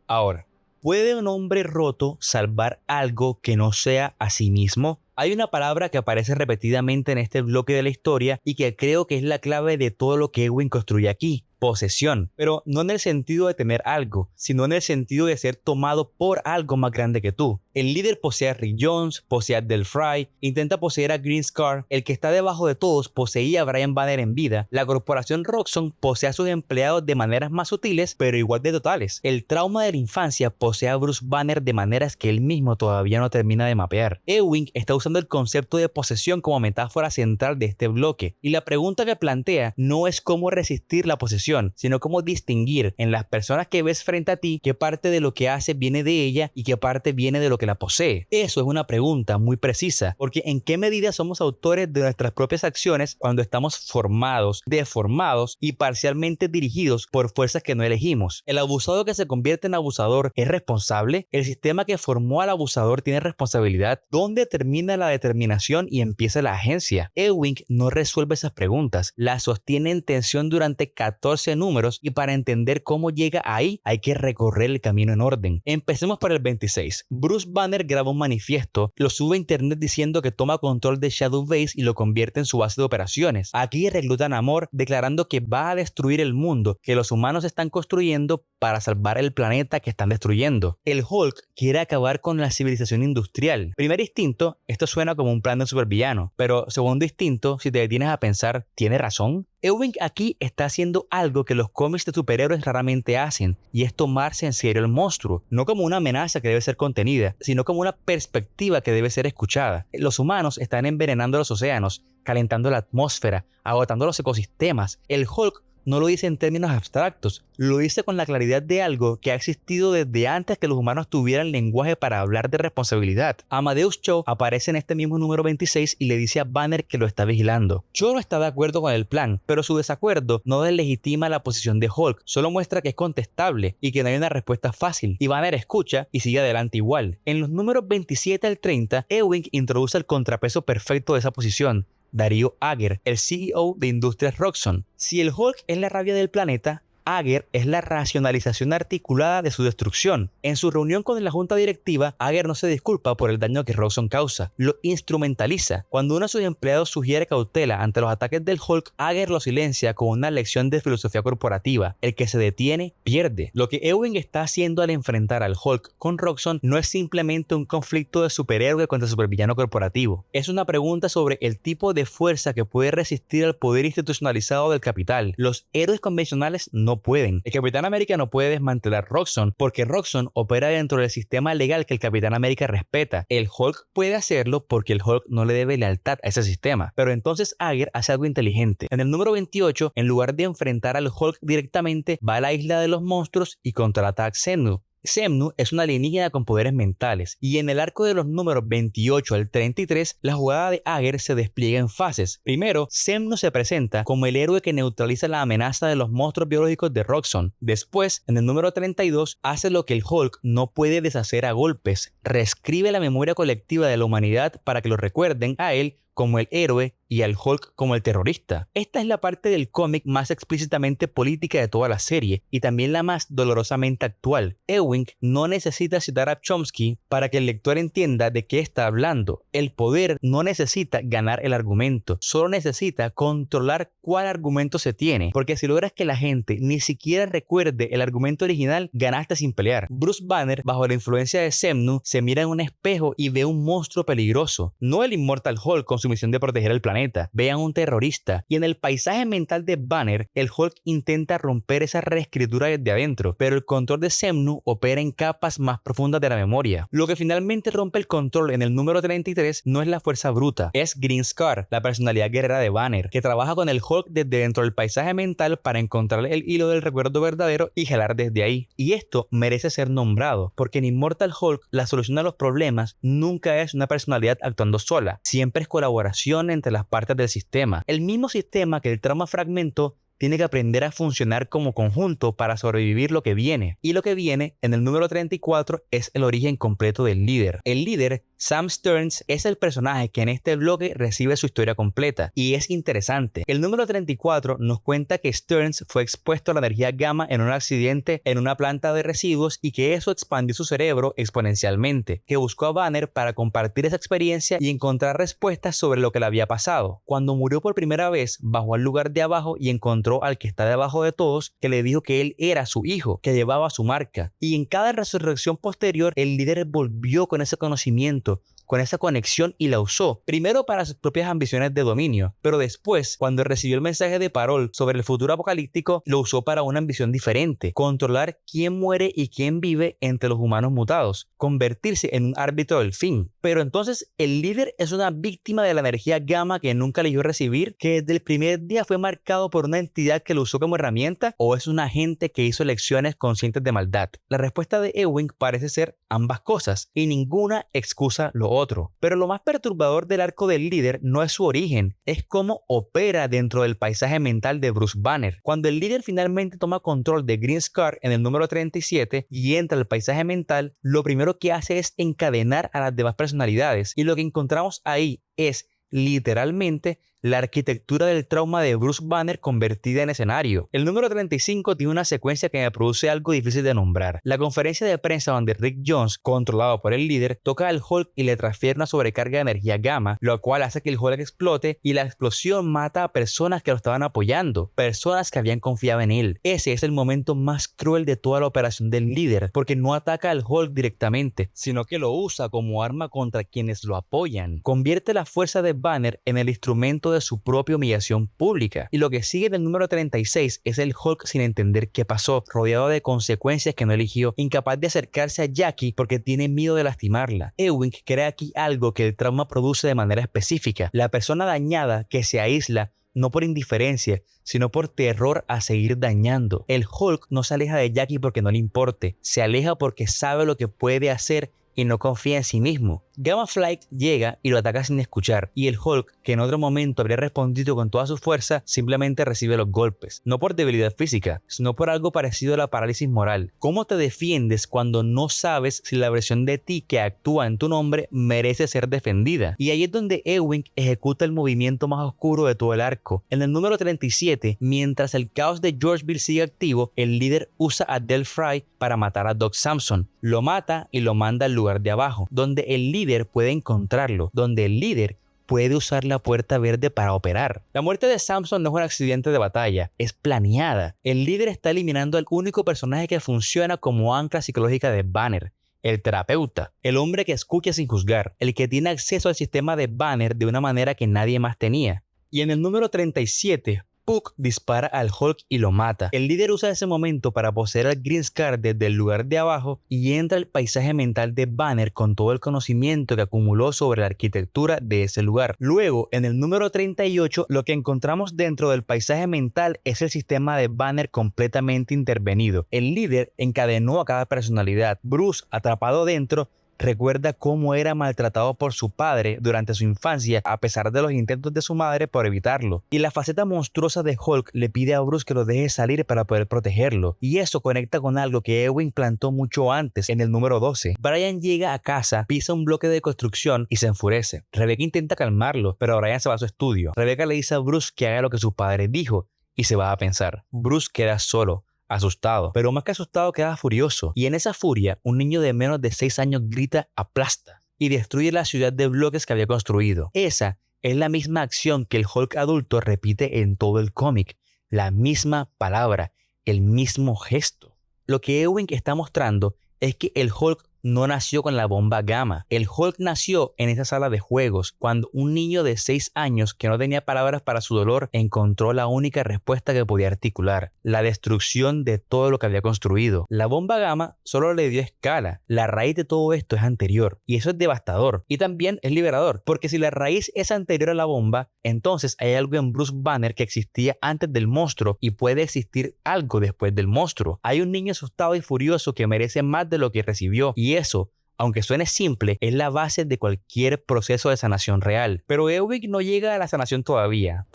Speaker 1: Ahora, ¿puede un hombre roto salvar algo que no sea a sí mismo? Hay una palabra que aparece repetidamente en este bloque de la historia y que creo que es la clave de todo lo que Ewing construye aquí. posesión, pero no en el sentido de tener algo, sino en el sentido de ser tomado por algo más grande que tú. El líder posee a Rick Jones, posee a Del Fry, intenta poseer a Green Scar, el que está debajo de todos poseía a Brian Banner en vida, la corporación Roxxon posee a sus empleados de maneras más sutiles pero igual de totales. El trauma de la infancia posee a Bruce Banner de maneras que él mismo todavía no termina de mapear. Ewing está usando el concepto de posesión como metáfora central de este bloque, y la pregunta que plantea no es cómo resistir la posesión, sino cómo distinguir en las personas que ves frente a ti qué parte de lo que hace viene de ella y qué parte viene de lo que la posee. Eso es una pregunta muy precisa, porque ¿en qué medida somos autores de nuestras propias acciones cuando estamos formados, deformados y parcialmente dirigidos por fuerzas que no elegimos? ¿El abusado que se convierte en abusador es responsable? ¿El sistema que formó al abusador tiene responsabilidad? ¿Dónde termina la determinación y empieza la agencia? Ewing no resuelve esas preguntas, las sostiene en tensión durante 14 números, y para entender cómo llega ahí hay que recorrer el camino en orden. Empecemos por el 26. Bruce Banner graba un manifiesto, lo sube a internet diciendo que toma control de Shadow Base y lo convierte en su base de operaciones. Aquí reclutan a Namor declarando que va a destruir el mundo que los humanos están construyendo para salvar el planeta que están destruyendo. El Hulk quiere acabar con la civilización industrial. Primer instinto, esto suena como un plan de supervillano, pero segundo instinto, si te detienes a pensar, ¿tiene razón? Ewing aquí está haciendo algo que los cómics de superhéroes raramente hacen, y es tomarse en serio el monstruo, no como una amenaza que debe ser contenida, sino como una perspectiva que debe ser escuchada. Los humanos están envenenando los océanos, calentando la atmósfera, agotando los ecosistemas. El Hulk no lo dice en términos abstractos, lo dice con la claridad de algo que ha existido desde antes que los humanos tuvieran lenguaje para hablar de responsabilidad. Amadeus Cho aparece en este mismo número 26 y le dice a Banner que lo está vigilando. Cho no está de acuerdo con el plan, pero su desacuerdo no deslegitima la posición de Hulk, solo muestra que es contestable y que no hay una respuesta fácil, y Banner escucha y sigue adelante igual. En los números 27 al 30, Ewing introduce el contrapeso perfecto de esa posición: Darío Agger, el CEO de Industrias Roxxon. Si el Hulk es la rabia del planeta, Agger es la racionalización articulada de su destrucción. En su reunión con la junta directiva, Agger no se disculpa por el daño que Roxxon causa, lo instrumentaliza. Cuando uno de sus empleados sugiere cautela ante los ataques del Hulk, Agger lo silencia con una lección de filosofía corporativa: el que se detiene, pierde. Lo que Ewing está haciendo al enfrentar al Hulk con Roxxon no es simplemente un conflicto de superhéroe contra supervillano corporativo. Es una pregunta sobre el tipo de fuerza que puede resistir al poder institucionalizado del capital. Los héroes convencionales no pueden. El Capitán América no puede desmantelar Roxxon porque Roxxon opera dentro del sistema legal que el Capitán América respeta. El Hulk puede hacerlo porque el Hulk no le debe lealtad a ese sistema. Pero entonces Agger hace algo inteligente. En el número 28, en lugar de enfrentar al Hulk directamente, va a la isla de los monstruos y contraata a Xenu. Xemnu es una alienígena con poderes mentales, y en el arco de los números 28 al 33, la jugada de Agger se despliega en fases. Primero, Xemnu se presenta como el héroe que neutraliza la amenaza de los monstruos biológicos de Roxxon. Después, en el número 32, hace lo que el Hulk no puede deshacer a golpes: reescribe la memoria colectiva de la humanidad para que lo recuerden a él como el héroe y al Hulk como el terrorista. Esta es la parte del cómic más explícitamente política de toda la serie, y también la más dolorosamente actual. Ewing no necesita citar a Chomsky para que el lector entienda de qué está hablando. El poder no necesita ganar el argumento, solo necesita controlar cuál argumento se tiene, porque si logras que la gente ni siquiera recuerde el argumento original, ganaste sin pelear. Bruce Banner, bajo la influencia de Xemnu, se mira en un espejo y ve un monstruo peligroso, no el Immortal Hulk con su misión de proteger el planeta. Vean un terrorista, y en el paisaje mental de Banner, el Hulk intenta romper esa reescritura desde adentro, pero el control de Xemnu opera en capas más profundas de la memoria. Lo que finalmente rompe el control en el número 33 no es la fuerza bruta, es Green Scar, la personalidad guerrera de Banner, que trabaja con el Hulk desde dentro del paisaje mental para encontrar el hilo del recuerdo verdadero y jalar desde ahí. Y esto merece ser nombrado, porque en Immortal Hulk la solución a los problemas nunca es una personalidad actuando sola, siempre es colaboración entre las partes del sistema. El mismo sistema que el trauma fragmentó tiene que aprender a funcionar como conjunto para sobrevivir lo que viene. Y lo que viene en el número 34 es el origen completo del líder. El líder Sam Stearns es el personaje que en este bloque recibe su historia completa, y es interesante. El número 34 nos cuenta que Stearns fue expuesto a la energía gamma en un accidente en una planta de residuos y que eso expandió su cerebro exponencialmente, que buscó a Banner para compartir esa experiencia y encontrar respuestas sobre lo que le había pasado. Cuando murió por primera vez, bajó al lugar de abajo y encontró al que está debajo de todos, que le dijo que él era su hijo, que llevaba su marca. Y en cada resurrección posterior, el líder volvió con ese conocimiento, con esa conexión, y la usó, primero para sus propias ambiciones de dominio, pero después, cuando recibió el mensaje de Parol sobre el futuro apocalíptico, lo usó para una ambición diferente: controlar quién muere y quién vive entre los humanos mutados, convertirse en un árbitro del fin. Pero entonces, ¿el líder es una víctima de la energía gamma que nunca eligió recibir, que desde el primer día fue marcado por una entidad que lo usó como herramienta, o es un agente que hizo elecciones conscientes de maldad? La respuesta de Ewing parece ser ambas cosas, y ninguna excusa lo otro. Pero lo más perturbador del arco del líder no es su origen, es cómo opera dentro del paisaje mental de Bruce Banner. Cuando el líder finalmente toma control de Green Scar en el número 37 y entra al paisaje mental, lo primero que hace es encadenar a las demás personalidades, y lo que encontramos ahí es literalmente la arquitectura del trauma de Bruce Banner convertida en escenario. El número 35 tiene una secuencia que me produce algo difícil de nombrar. La conferencia de prensa donde Rick Jones, controlado por el líder, toca al Hulk y le transfiere una sobrecarga de energía gamma, lo cual hace que el Hulk explote, y la explosión mata a personas que lo estaban apoyando, personas que habían confiado en él. Ese es el momento más cruel de toda la operación del líder, porque no ataca al Hulk directamente, sino que lo usa como arma contra quienes lo apoyan. Convierte la fuerza de Banner en el instrumento de su propia humillación pública. Y lo que sigue en el número 36 es el Hulk sin entender qué pasó, rodeado de consecuencias que no eligió, incapaz de acercarse a Jackie porque tiene miedo de lastimarla. Ewing crea aquí algo que el trauma produce de manera específica: la persona dañada que se aísla no por indiferencia, sino por terror a seguir dañando. El Hulk no se aleja de Jackie porque no le importe, se aleja porque sabe lo que puede hacer y no confía en sí mismo. Gamma Flight llega y lo ataca sin escuchar, y el Hulk, que en otro momento habría respondido con toda su fuerza, simplemente recibe los golpes, no por debilidad física, sino por algo parecido a la parálisis moral. ¿Cómo te defiendes cuando no sabes si la versión de ti que actúa en tu nombre merece ser defendida? Y ahí es donde Ewing ejecuta el movimiento más oscuro de todo el arco. En el número 37, mientras el caos de Georgeville sigue activo, el líder usa a Del Fry para matar a Doc Samson. Lo mata y lo manda al lugar de abajo, donde el líder puede encontrarlo, donde el líder puede usar la puerta verde para operar. La muerte de Samson no es un accidente de batalla, es planeada. El líder está eliminando al único personaje que funciona como ancla psicológica de Banner: el terapeuta, el hombre que escucha sin juzgar, el que tiene acceso al sistema de Banner de una manera que nadie más tenía. Y en el número 37, Puck dispara al Hulk y lo mata. El líder usa ese momento para poseer al Green Scar desde el lugar de abajo y entra al paisaje mental de Banner con todo el conocimiento que acumuló sobre la arquitectura de ese lugar. Luego, en el número 38, lo que encontramos dentro del paisaje mental es el sistema de Banner completamente intervenido. El líder encadenó a cada personalidad. Bruce, atrapado dentro, recuerda cómo era maltratado por su padre durante su infancia, a pesar de los intentos de su madre por evitarlo. Y la faceta monstruosa de Hulk le pide a Bruce que lo deje salir para poder protegerlo. Y eso conecta con algo que Ewing plantó mucho antes, en el número 12. Brian llega a casa, pisa un bloque de construcción y se enfurece. Rebecca intenta calmarlo, pero Brian se va a su estudio. Rebecca le dice a Bruce que haga lo que su padre dijo y se va a pensar. Bruce queda solo, asustado, pero más que asustado queda furioso, y en esa furia un niño de menos de 6 años grita aplasta y destruye la ciudad de bloques que había construido. Esa es la misma acción que el Hulk adulto repite en todo el cómic, la misma palabra, el mismo gesto. Lo que Ewing está mostrando es que el Hulk no nació con la bomba gamma. El Hulk nació en esa sala de juegos, cuando un niño de 6 años que no tenía palabras para su dolor encontró la única respuesta que podía articular: la destrucción de todo lo que había construido. La bomba gamma solo le dio escala. La raíz de todo esto es anterior, y eso es devastador y también es liberador, porque si la raíz es anterior a la bomba, entonces hay algo en Bruce Banner que existía antes del monstruo y puede existir algo después del monstruo. Hay un niño asustado y furioso que merece más de lo que recibió, y eso Aunque suene simple, es la base de cualquier proceso de sanación real. Pero Ewing no llega a la sanación todavía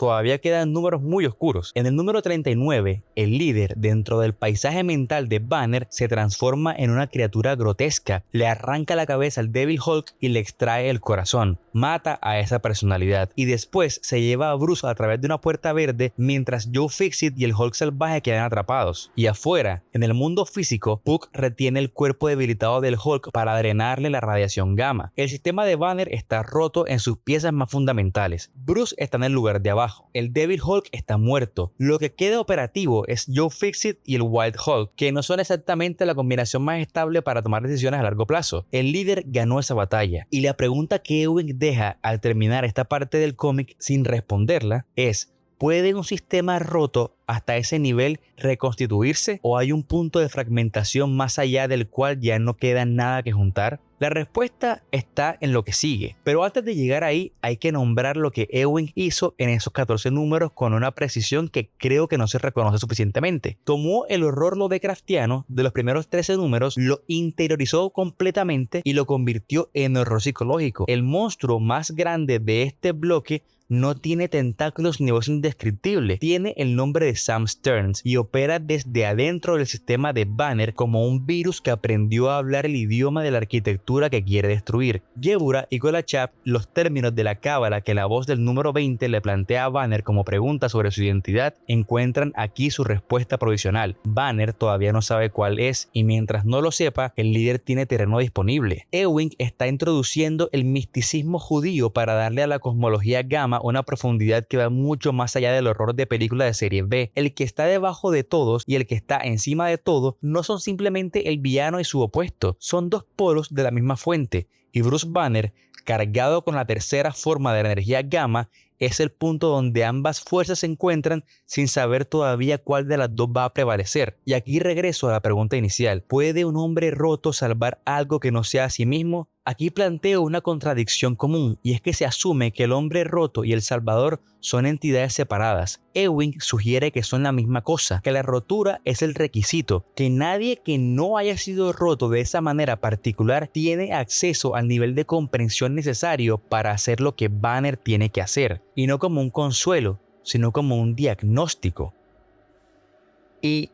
Speaker 1: quedan números muy oscuros. En el número 39, el líder dentro del paisaje mental de Banner se transforma en una criatura grotesca, le arranca la cabeza al Devil Hulk y le extrae el corazón, mata a esa personalidad y después se lleva a Bruce a través de una puerta verde mientras Joe Fixit y el Hulk salvaje quedan atrapados. Y afuera, en el mundo físico, Puck retiene el cuerpo debilitado del Hulk para drenarle la radiación gamma. El sistema de Banner está roto en sus piezas más fundamentales. Bruce está en el lugar de abajo. El Devil Hulk está muerto. Lo que queda operativo es Joe Fixit y el Wild Hulk, que no son exactamente la combinación más estable para tomar decisiones a largo plazo. El líder ganó esa batalla y la pregunta que Ewing deja al terminar esta parte del cómic sin responderla es: ¿puede un sistema roto hasta ese nivel reconstituirse o hay un punto de fragmentación más allá del cual ya no queda nada que juntar? La respuesta está en lo que sigue, pero antes de llegar ahí hay que nombrar lo que Ewing hizo en esos 14 números con una precisión que creo que no se reconoce suficientemente. Tomó el horror Lovecraftiano de los primeros 13 números, lo interiorizó completamente y lo convirtió en horror psicológico. El monstruo más grande de este bloque no tiene tentáculos ni voz indescriptible, tiene el nombre de Sam Stearns y opera desde adentro del sistema de Banner como un virus que aprendió a hablar el idioma de la arquitectura que quiere destruir. Yebura y Golachab, los términos de la cábala que la voz del número 20 le plantea a Banner como pregunta sobre su identidad, encuentran aquí su respuesta provisional. Banner todavía no sabe cuál es y mientras no lo sepa, el líder tiene terreno disponible. Ewing está introduciendo el misticismo judío para darle a la cosmología gamma una profundidad que va mucho más allá del horror de película de serie B. El que está debajo de todos y el que está encima de todo no son simplemente el villano y su opuesto, son dos polos de la misma fuente, y Bruce Banner, cargado con la tercera forma de la energía gamma, es el punto donde ambas fuerzas se encuentran sin saber todavía cuál de las dos va a prevalecer. Y aquí regreso a la pregunta inicial: ¿puede un hombre roto salvar algo que no sea a sí mismo? Aquí planteo una contradicción común, y es que se asume que el hombre roto y el salvador son entidades separadas. Ewing sugiere que son la misma cosa, que la rotura es el requisito, que nadie que no haya sido roto de esa manera particular tiene acceso al nivel de comprensión necesario para hacer lo que Banner tiene que hacer, y no como un consuelo, sino como un diagnóstico. ¿Y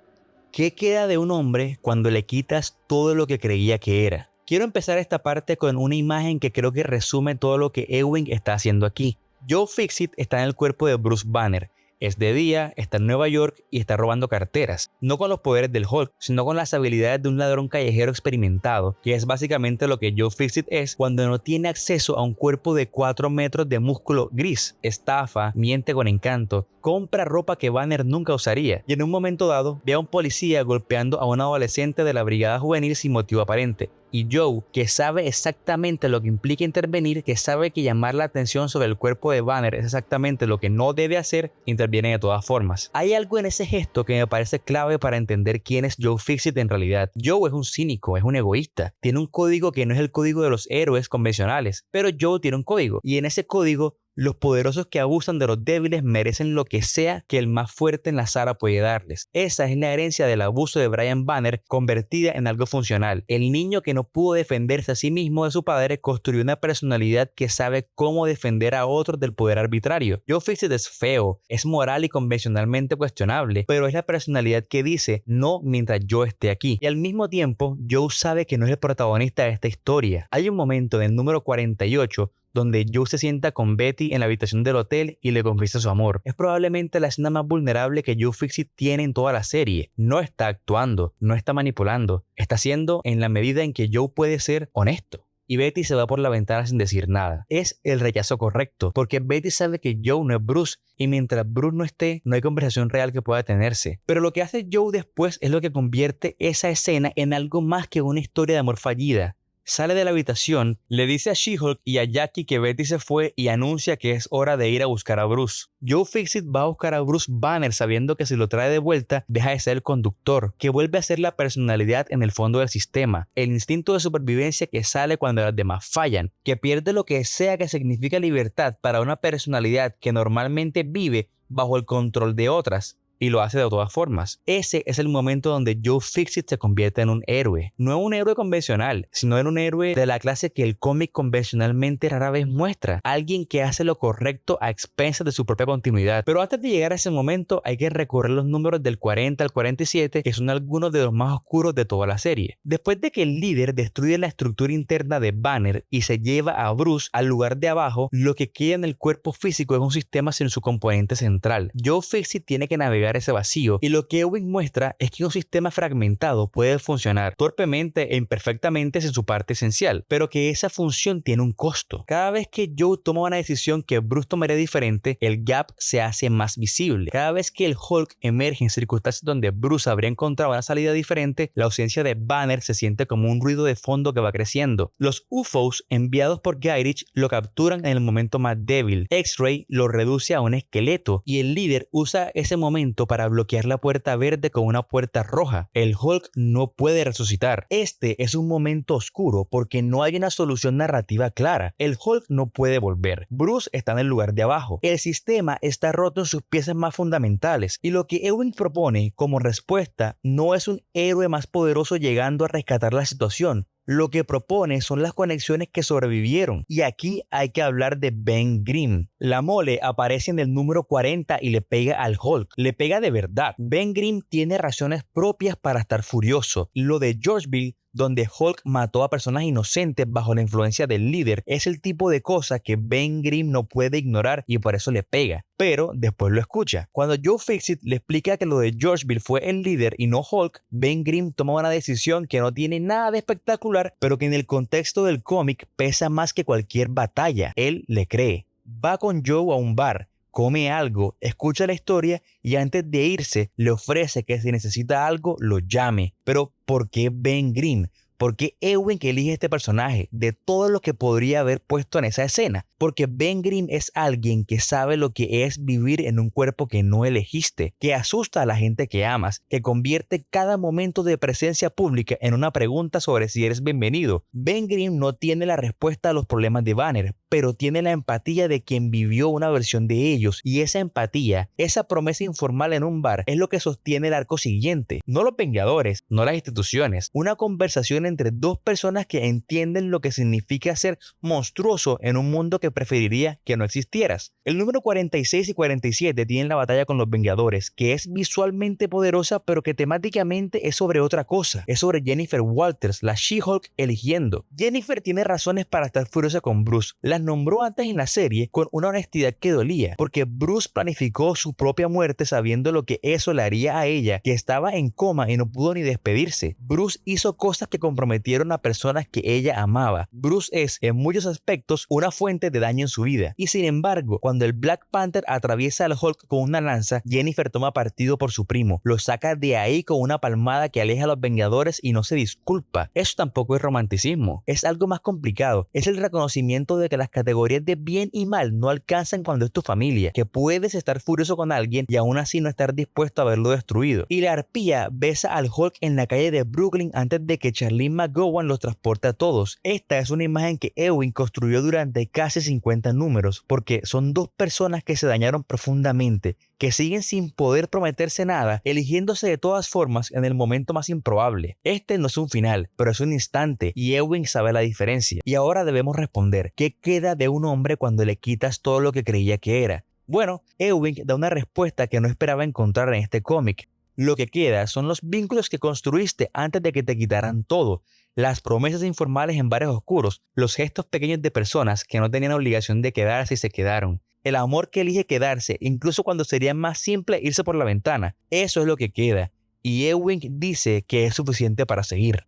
Speaker 1: qué queda de un hombre cuando le quitas todo lo que creía que era? Quiero empezar esta parte con una imagen que creo que resume todo lo que Ewing está haciendo aquí. Joe Fixit está en el cuerpo de Bruce Banner. Es de día, está en Nueva York y está robando carteras. No con los poderes del Hulk, sino con las habilidades de un ladrón callejero experimentado, que es básicamente lo que Joe Fixit es cuando no tiene acceso a un cuerpo de 4 metros de músculo gris. Estafa, miente con encanto, compra ropa que Banner nunca usaría y en un momento dado ve a un policía golpeando a un adolescente de la brigada juvenil sin motivo aparente. Y Joe, que sabe exactamente lo que implica intervenir, que sabe que llamar la atención sobre el cuerpo de Banner es exactamente lo que no debe hacer, interviene de todas formas. Hay algo en ese gesto que me parece clave para entender quién es Joe Fixit en realidad. Joe es un cínico, es un egoísta, tiene un código que no es el código de los héroes convencionales, pero Joe tiene un código y en ese código los poderosos que abusan de los débiles merecen lo que sea que el más fuerte en la sala puede darles. Esa es la herencia del abuso de Brian Banner convertida en algo funcional. El niño que no pudo defenderse a sí mismo de su padre construyó una personalidad que sabe cómo defender a otros del poder arbitrario. Joe Fixit es feo, es moral y convencionalmente cuestionable, pero es la personalidad que dice no mientras yo esté aquí. Y al mismo tiempo, Joe sabe que no es el protagonista de esta historia. Hay un momento en el número 48 donde Joe se sienta con Betty en la habitación del hotel y le confiesa su amor. Es probablemente la escena más vulnerable que Joe Fixit tiene en toda la serie. No está actuando, no está manipulando, está siendo en la medida en que Joe puede ser honesto. Y Betty se va por la ventana sin decir nada. Es el rechazo correcto, porque Betty sabe que Joe no es Bruce, y mientras Bruce no esté, no hay conversación real que pueda tenerse. Pero lo que hace Joe después es lo que convierte esa escena en algo más que una historia de amor fallida. Sale de la habitación, le dice a She-Hulk y a Jackie que Betty se fue y anuncia que es hora de ir a buscar a Bruce. Joe Fixit va a buscar a Bruce Banner sabiendo que si lo trae de vuelta deja de ser el conductor, que vuelve a ser la personalidad en el fondo del sistema, el instinto de supervivencia que sale cuando las demás fallan, que pierde lo que sea que significa libertad para una personalidad que normalmente vive bajo el control de otras. y lo hace de todas formas. Ese es el momento donde Joe Fixit se convierte en un héroe. No un héroe convencional, sino en un héroe de la clase que el cómic convencionalmente rara vez muestra. Alguien que hace lo correcto a expensas de su propia continuidad. Pero antes de llegar a ese momento hay que recorrer los números del 40 al 47, que son algunos de los más oscuros de toda la serie. Después de que el líder destruye la estructura interna de Banner y se lleva a Bruce al lugar de abajo, lo que queda en el cuerpo físico es un sistema sin su componente central. Joe Fixit tiene que navegar ese vacío y lo que Ewing muestra es que un sistema fragmentado puede funcionar torpemente e imperfectamente sin su parte esencial, pero que esa función tiene un costo. Cada vez que Joe toma una decisión que Bruce tomaría diferente, el gap se hace más visible. Cada vez que el Hulk emerge en circunstancias donde Bruce habría encontrado una salida diferente, la ausencia de Banner se siente como un ruido de fondo que va creciendo. Los UFOs enviados por Gyrich lo capturan en el momento más débil. X-Ray lo reduce a un esqueleto y el líder usa ese momento para bloquear la puerta verde con una puerta roja. El Hulk no puede resucitar. Este es un momento oscuro porque no hay una solución narrativa clara. El Hulk no puede volver. Bruce está en el lugar de abajo. El sistema está roto en sus piezas más fundamentales y lo que Ewing propone como respuesta no es un héroe más poderoso llegando a rescatar la situación. Lo que propone son las conexiones que sobrevivieron. Y aquí hay que hablar de Ben Grimm. La mole aparece en el número 40 y le pega al Hulk. Le pega de verdad. Ben Grimm tiene razones propias para estar furioso. Lo de Georgeville, donde Hulk mató a personas inocentes bajo la influencia del líder, es el tipo de cosa que Ben Grimm no puede ignorar y por eso le pega. Pero después lo escucha. Cuando Joe Fixit le explica que lo de Georgeville fue el líder y no Hulk, Ben Grimm toma una decisión que no tiene nada de espectacular, pero que en el contexto del cómic pesa más que cualquier batalla. Él le cree. Va con Joe a un bar, come algo, escucha la historia y antes de irse le ofrece que si necesita algo lo llame. Pero ¿por qué Ben Grimm? ¿Por qué Ewing elige este personaje de todo lo que podría haber puesto en esa escena? Porque Ben Grimm es alguien que sabe lo que es vivir en un cuerpo que no elegiste, que asusta a la gente que amas, que convierte cada momento de presencia pública en una pregunta sobre si eres bienvenido. Ben Grimm no tiene la respuesta a los problemas de Banner, pero tiene la empatía de quien vivió una versión de ellos, y esa empatía, esa promesa informal en un bar, es lo que sostiene el arco siguiente. No los Vengadores, no las instituciones, una conversación entre dos personas que entienden lo que significa ser monstruoso en un mundo que preferiría que no existieras. El número 46 y 47 tienen la batalla con los Vengadores, que es visualmente poderosa pero que temáticamente es sobre otra cosa. Es sobre Jennifer Walters, la She-Hulk eligiendo. Jennifer tiene razones para estar furiosa con Bruce. Las nombró antes en la serie con una honestidad que dolía, porque Bruce planificó su propia muerte sabiendo lo que eso le haría a ella, que estaba en coma y no pudo ni despedirse. Bruce hizo cosas que comprometieron a personas que ella amaba. Bruce es, en muchos aspectos, una fuente de daño en su vida. Y sin embargo, cuando el Black Panther atraviesa al Hulk con una lanza, Jennifer toma partido por su primo. Lo saca de ahí con una palmada que aleja a los Vengadores y no se disculpa. Eso tampoco es romanticismo. Es algo más complicado. Es el reconocimiento de que las categorías de bien y mal no alcanzan cuando es tu familia. Que puedes estar furioso con alguien y aún así no estar dispuesto a verlo destruido. Y la arpía besa al Hulk en la calle de Brooklyn antes de que Charlene McGowan los transporte a todos. Esta es una imagen que Ewing construyó durante casi 50 números, porque son dos personas que se dañaron profundamente, que siguen sin poder prometerse nada, eligiéndose de todas formas en el momento más improbable. Este no es un final, pero es un instante, y Ewing sabe la diferencia. Y ahora debemos responder, ¿qué queda de un hombre cuando le quitas todo lo que creía que era? Bueno, Ewing da una respuesta que no esperaba encontrar en este cómic. Lo que queda son los vínculos que construiste antes de que te quitaran todo, las promesas informales en bares oscuros, los gestos pequeños de personas que no tenían obligación de quedarse y se quedaron, el amor que elige quedarse, incluso cuando sería más simple irse por la ventana. Eso es lo que queda, y Ewing dice que es suficiente para seguir.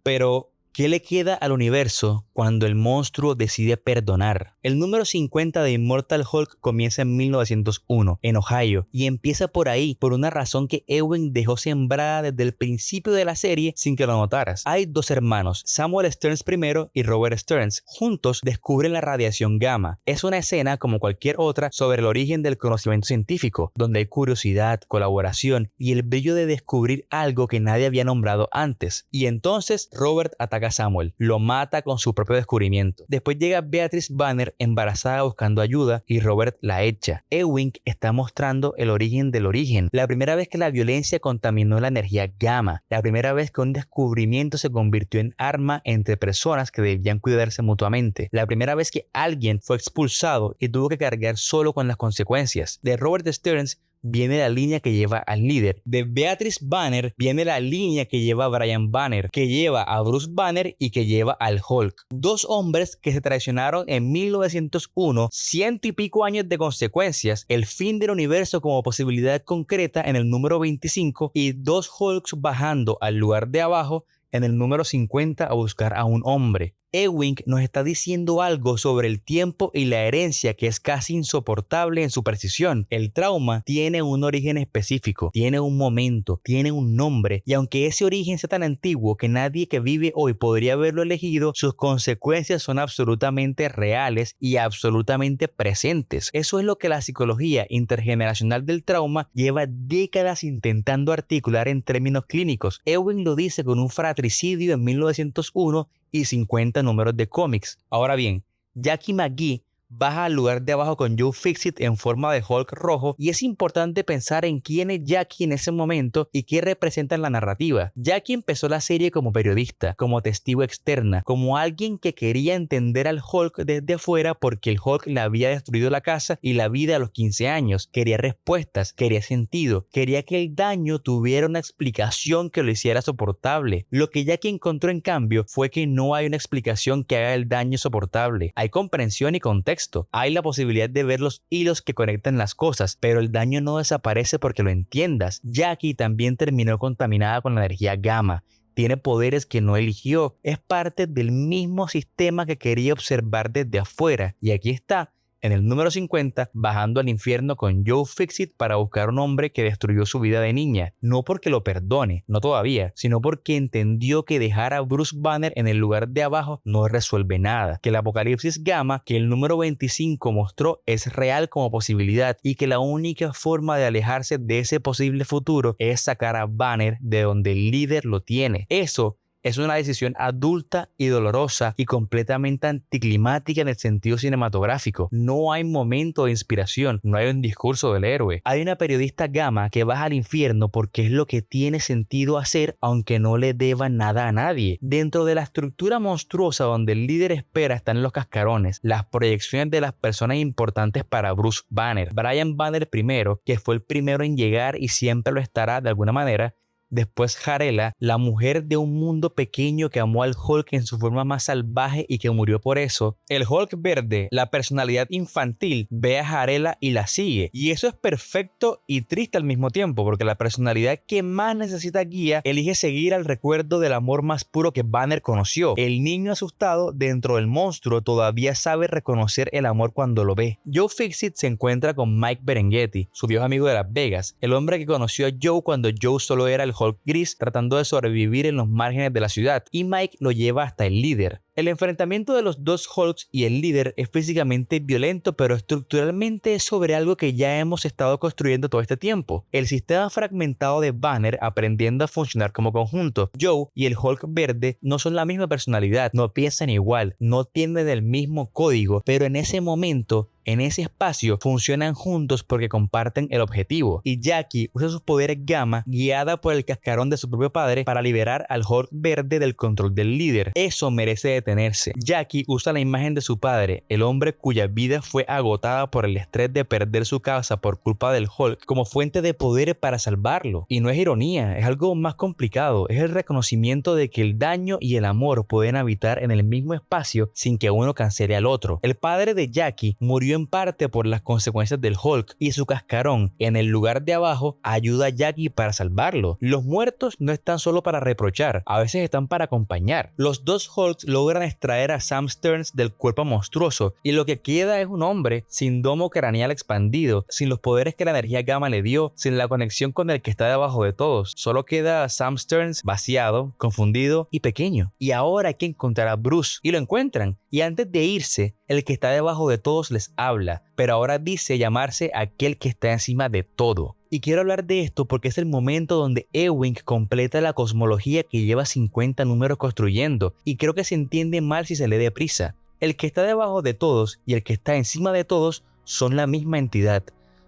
Speaker 1: Pero ¿qué le queda al universo cuando el monstruo decide perdonar? El número 50 de Immortal Hulk comienza en 1901, en Ohio, y empieza por ahí por una razón que Ewing dejó sembrada desde el principio de la serie sin que lo notaras. Hay dos hermanos, Samuel Stearns primero y Robert Stearns. Juntos descubren la radiación gamma. Es una escena como cualquier otra sobre el origen del conocimiento científico, donde hay curiosidad, colaboración y el brillo de descubrir algo que nadie había nombrado antes. Y entonces Robert ataca ataca a Samuel, lo mata con su propio descubrimiento. Después llega Beatrice Banner embarazada buscando ayuda y Robert la echa. Ewing está mostrando el origen del origen, la primera vez que la violencia contaminó la energía gamma, la primera vez que un descubrimiento se convirtió en arma entre personas que debían cuidarse mutuamente, la primera vez que alguien fue expulsado y tuvo que cargar solo con las consecuencias. De Robert Stearns viene la línea que lleva al líder. De Beatrice Banner viene la línea que lleva a Brian Banner, que lleva a Bruce Banner y que lleva al Hulk. Dos hombres que se traicionaron en 1901, ciento y pico años de consecuencias, el fin del universo como posibilidad concreta en el número 25 y dos Hulks bajando al lugar de abajo en el número 50 a buscar a un hombre. Ewing nos está diciendo algo sobre el tiempo y la herencia que es casi insoportable en su precisión. El trauma tiene un origen específico, tiene un momento, tiene un nombre, y aunque ese origen sea tan antiguo que nadie que vive hoy podría haberlo elegido, sus consecuencias son absolutamente reales y absolutamente presentes. Eso es lo que la psicología intergeneracional del trauma lleva décadas intentando articular en términos clínicos. Ewing lo dice con un fratricidio en 1901 y 50 números de cómics. Ahora bien, Jackie McGee baja al lugar de abajo con Joe Fixit en forma de Hulk rojo y es importante pensar en quién es Jackie en ese momento y qué representa en la narrativa. Jackie empezó la serie como periodista, como testigo externa, como alguien que quería entender al Hulk desde afuera porque el Hulk le había destruido la casa y la vida a los 15 años. Quería respuestas, quería sentido, quería que el daño tuviera una explicación que lo hiciera soportable. Lo que Jackie encontró en cambio fue que no hay una explicación que haga el daño soportable. Hay comprensión y contexto. Hay la posibilidad de ver los hilos que conectan las cosas, pero el daño no desaparece porque lo entiendas. Jackie también terminó contaminada con la energía gamma. Tiene poderes que no eligió. Es parte del mismo sistema que quería observar desde afuera. Y aquí está, en el número 50, bajando al infierno con Joe Fixit para buscar a un hombre que destruyó su vida de niña. No porque lo perdone, no todavía, sino porque entendió que dejar a Bruce Banner en el lugar de abajo no resuelve nada. Que el apocalipsis gamma que el número 25 mostró es real como posibilidad y que la única forma de alejarse de ese posible futuro es sacar a Banner de donde el líder lo tiene. Eso es una decisión adulta y dolorosa y completamente anticlimática en el sentido cinematográfico. No hay momento de inspiración, no hay un discurso del héroe. Hay una periodista gamma que baja al infierno porque es lo que tiene sentido hacer aunque no le deba nada a nadie. Dentro de la estructura monstruosa donde el líder espera están los cascarones, las proyecciones de las personas importantes para Bruce Banner. Brian Banner primero, que fue el primero en llegar y siempre lo estará de alguna manera. Después Jarela, la mujer de un mundo pequeño que amó al Hulk en su forma más salvaje y que murió por eso. El Hulk verde, la personalidad infantil, ve a Jarela y la sigue. Y eso es perfecto y triste al mismo tiempo, porque la personalidad que más necesita guía elige seguir al recuerdo del amor más puro que Banner conoció. El niño asustado dentro del monstruo todavía sabe reconocer el amor cuando lo ve. Joe Fixit se encuentra con Mike Berenghetti, su viejo amigo de Las Vegas, el hombre que conoció a Joe cuando Joe solo era el Hulk gris tratando de sobrevivir en los márgenes de la ciudad, y Mike lo lleva hasta el líder. El enfrentamiento de los dos Hulks y el líder es físicamente violento, pero estructuralmente es sobre algo que ya hemos estado construyendo todo este tiempo. El sistema fragmentado de Banner aprendiendo a funcionar como conjunto. Joe y el Hulk verde no son la misma personalidad, no piensan igual, no tienen el mismo código, pero en ese momento, en ese espacio, funcionan juntos porque comparten el objetivo. Y Jackie usa sus poderes gamma guiada por el cascarón de su propio padre para liberar al Hulk verde del control del líder. Eso merece detenerse. Jackie usa la imagen de su padre, el hombre cuya vida fue agotada por el estrés de perder su casa por culpa del Hulk, como fuente de poder para salvarlo. Y no es ironía, es algo más complicado. Es el reconocimiento de que el daño y el amor pueden habitar en el mismo espacio sin que uno cancele al otro. El padre de Jackie murió en parte por las consecuencias del Hulk y su cascarón en el lugar de abajo ayuda a Jackie para salvarlo. Los muertos no están solo para reprochar, a veces están para acompañar. Los dos Hulks logran extraer a Sam Stearns del cuerpo monstruoso y lo que queda es un hombre sin domo craneal expandido, sin los poderes que la energía gamma le dio, sin la conexión con el que está debajo de todos. Solo queda Sam Stearns vaciado, confundido y pequeño. Y ahora hay que encontrar a Bruce y lo encuentran. Y antes de irse, el que está debajo de todos les habla, pero ahora dice llamarse aquel que está encima de todo. Y quiero hablar de esto porque es el momento donde Ewing completa la cosmología que lleva 50 números construyendo, y creo que se entiende mal si se lee deprisa. El que está debajo de todos y el que está encima de todos son la misma entidad.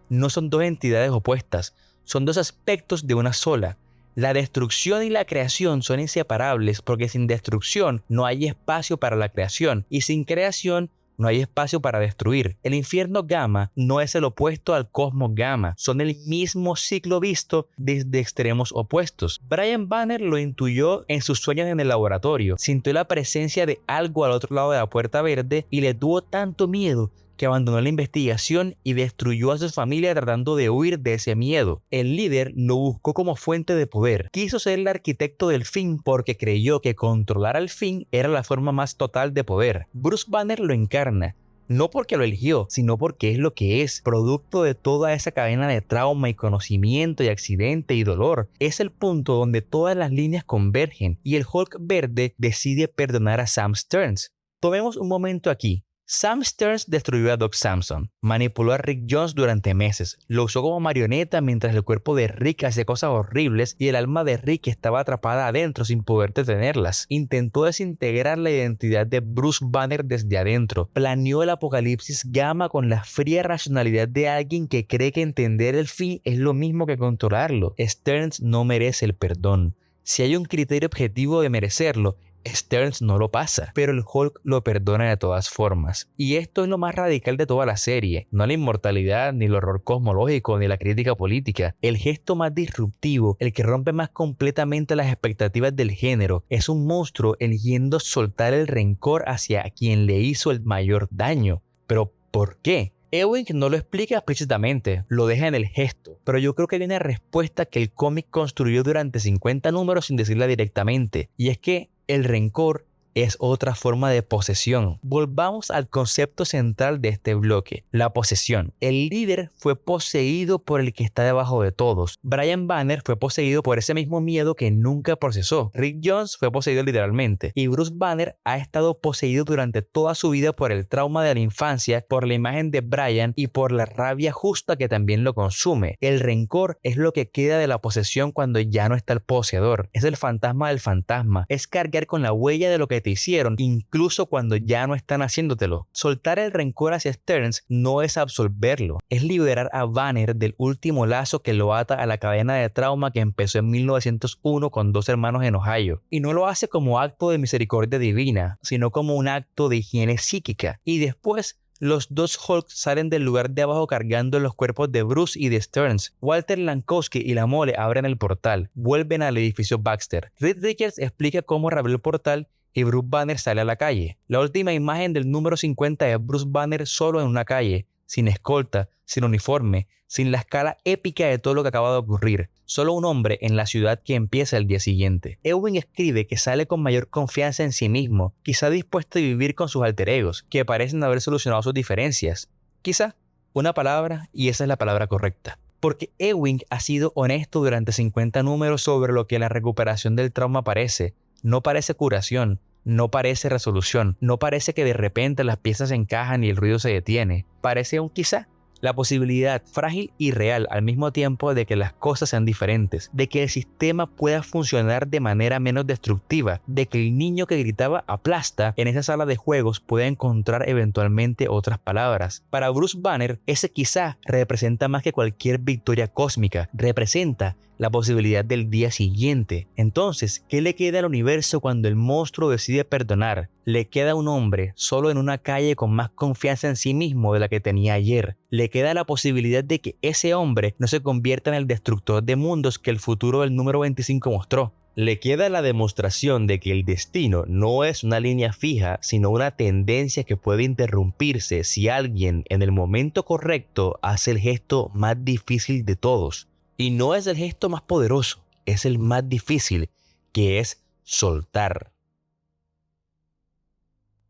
Speaker 1: No son dos entidades opuestas, son dos aspectos de una sola. La destrucción y la creación son inseparables porque sin destrucción no hay espacio para la creación y sin creación no hay espacio para destruir. El infierno gamma no es el opuesto al cosmos gamma, son el mismo ciclo visto desde extremos opuestos. Brian Banner lo intuyó en sus sueños en el laboratorio, sintió la presencia de algo al otro lado de la puerta verde y le tuvo tanto miedo que abandonó la investigación y destruyó a su familia tratando de huir de ese miedo. El líder lo buscó como fuente de poder. Quiso ser el arquitecto del fin porque creyó que controlar al fin era la forma más total de poder. Bruce Banner lo encarna. No porque lo eligió, sino porque es lo que es, producto de toda esa cadena de trauma y conocimiento y accidente y dolor. Es el punto donde todas las líneas convergen y el Hulk verde decide perdonar a Sam Stearns. Tomemos un momento aquí. Sam Stearns destruyó a Doc Samson, manipuló a Rick Jones durante meses, lo usó como marioneta mientras el cuerpo de Rick hacía cosas horribles y el alma de Rick estaba atrapada adentro sin poder detenerlas. Intentó desintegrar la identidad de Bruce Banner desde adentro, planeó el apocalipsis gamma con la fría racionalidad de alguien que cree que entender el fin es lo mismo que controlarlo. Stearns no merece el perdón. Si hay un criterio objetivo de merecerlo, Stearns no lo pasa, pero el Hulk lo perdona de todas formas. Y esto es lo más radical de toda la serie, no la inmortalidad, ni el horror cosmológico, ni la crítica política. El gesto más disruptivo, el que rompe más completamente las expectativas del género, es un monstruo eligiendo soltar el rencor hacia quien le hizo el mayor daño. ¿Pero por qué? Ewing no lo explica explícitamente, lo deja en el gesto, pero yo creo que hay una respuesta que el cómic construyó durante 50 números sin decirla directamente, y es que el rencor es otra forma de posesión. Volvamos al concepto central de este bloque, la posesión. El líder fue poseído por el que está debajo de todos. Brian Banner fue poseído por ese mismo miedo que nunca procesó. Rick Jones fue poseído literalmente. Y Bruce Banner ha estado poseído durante toda su vida por el trauma de la infancia, por la imagen de Brian y por la rabia justa que también lo consume. El rencor es lo que queda de la posesión cuando ya no está el poseedor. Es el fantasma del fantasma. Es cargar con la huella de lo que te hicieron, incluso cuando ya no están haciéndotelo. Soltar el rencor hacia Stearns no es absolverlo, es liberar a Banner del último lazo que lo ata a la cadena de trauma que empezó en 1901 con dos hermanos en Ohio. Y no lo hace como acto de misericordia divina, sino como un acto de higiene psíquica. Y después, los dos Hulk salen del lugar de abajo cargando los cuerpos de Bruce y de Stearns. Walter Lankowski y la Mole abren el portal, vuelven al edificio Baxter. Reed Richards explica cómo reabrió el portal y Bruce Banner sale a la calle. La última imagen del número 50 es Bruce Banner solo en una calle, sin escolta, sin uniforme, sin la escala épica de todo lo que acaba de ocurrir. Solo un hombre en la ciudad que empieza el día siguiente. Ewing escribe que sale con mayor confianza en sí mismo, quizá dispuesto a vivir con sus alter egos, que parecen haber solucionado sus diferencias. Quizá una palabra, y esa es la palabra correcta. Porque Ewing ha sido honesto durante 50 números sobre lo que la recuperación del trauma parece. No parece curación, no parece resolución, no parece que de repente las piezas se encajan y el ruido se detiene. Parece un quizá. La posibilidad frágil y real al mismo tiempo de que las cosas sean diferentes, de que el sistema pueda funcionar de manera menos destructiva, de que el niño que gritaba aplasta en esa sala de juegos pueda encontrar eventualmente otras palabras. Para Bruce Banner, ese quizá representa más que cualquier victoria cósmica, representa la posibilidad del día siguiente. Entonces, ¿qué le queda al universo cuando el monstruo decide perdonar? Le queda un hombre solo en una calle con más confianza en sí mismo de la que tenía ayer. Le queda la posibilidad de que ese hombre no se convierta en el destructor de mundos que el futuro del número 25 mostró. Le queda la demostración de que el destino no es una línea fija, sino una tendencia que puede interrumpirse si alguien en el momento correcto hace el gesto más difícil de todos. Y no es el gesto más poderoso, es el más difícil, que es soltar.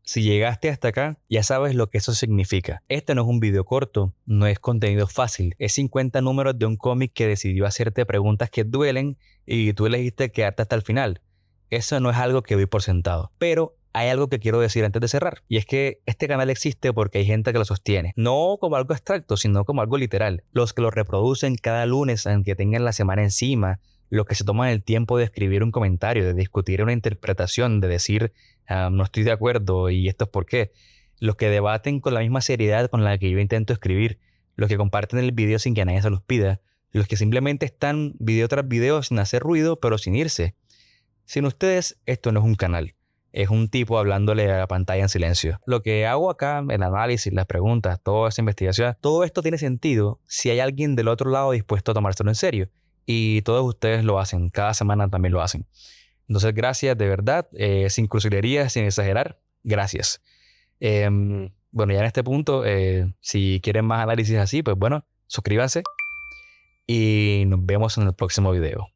Speaker 1: Si llegaste hasta acá, ya sabes lo que eso significa. Este no es un video corto, no es contenido fácil. Es 50 números de un cómic que decidió hacerte preguntas que duelen y tú elegiste quedarte hasta el final. Eso no es algo que doy por sentado. Pero hay algo que quiero decir antes de cerrar, y es que este canal existe porque hay gente que lo sostiene, no como algo abstracto, sino como algo literal. Los que lo reproducen cada lunes, aunque tengan la semana encima, los que se toman el tiempo de escribir un comentario, de discutir una interpretación, de decir no estoy de acuerdo y esto es por qué, los que debaten con la misma seriedad con la que yo intento escribir, los que comparten el video sin que nadie se los pida, los que simplemente están video tras video sin hacer ruido pero sin irse. Sin ustedes, esto no es un canal. Es un tipo hablándole a la pantalla en silencio. Lo que hago acá, el análisis, las preguntas, toda esa investigación, todo esto tiene sentido si hay alguien del otro lado dispuesto a tomárselo en serio. Y todos ustedes lo hacen, cada semana también lo hacen. Entonces, gracias de verdad, sin crucelería, sin exagerar, gracias. Bueno, ya en este punto, si quieren más análisis así, pues bueno, suscríbanse y nos vemos en el próximo video.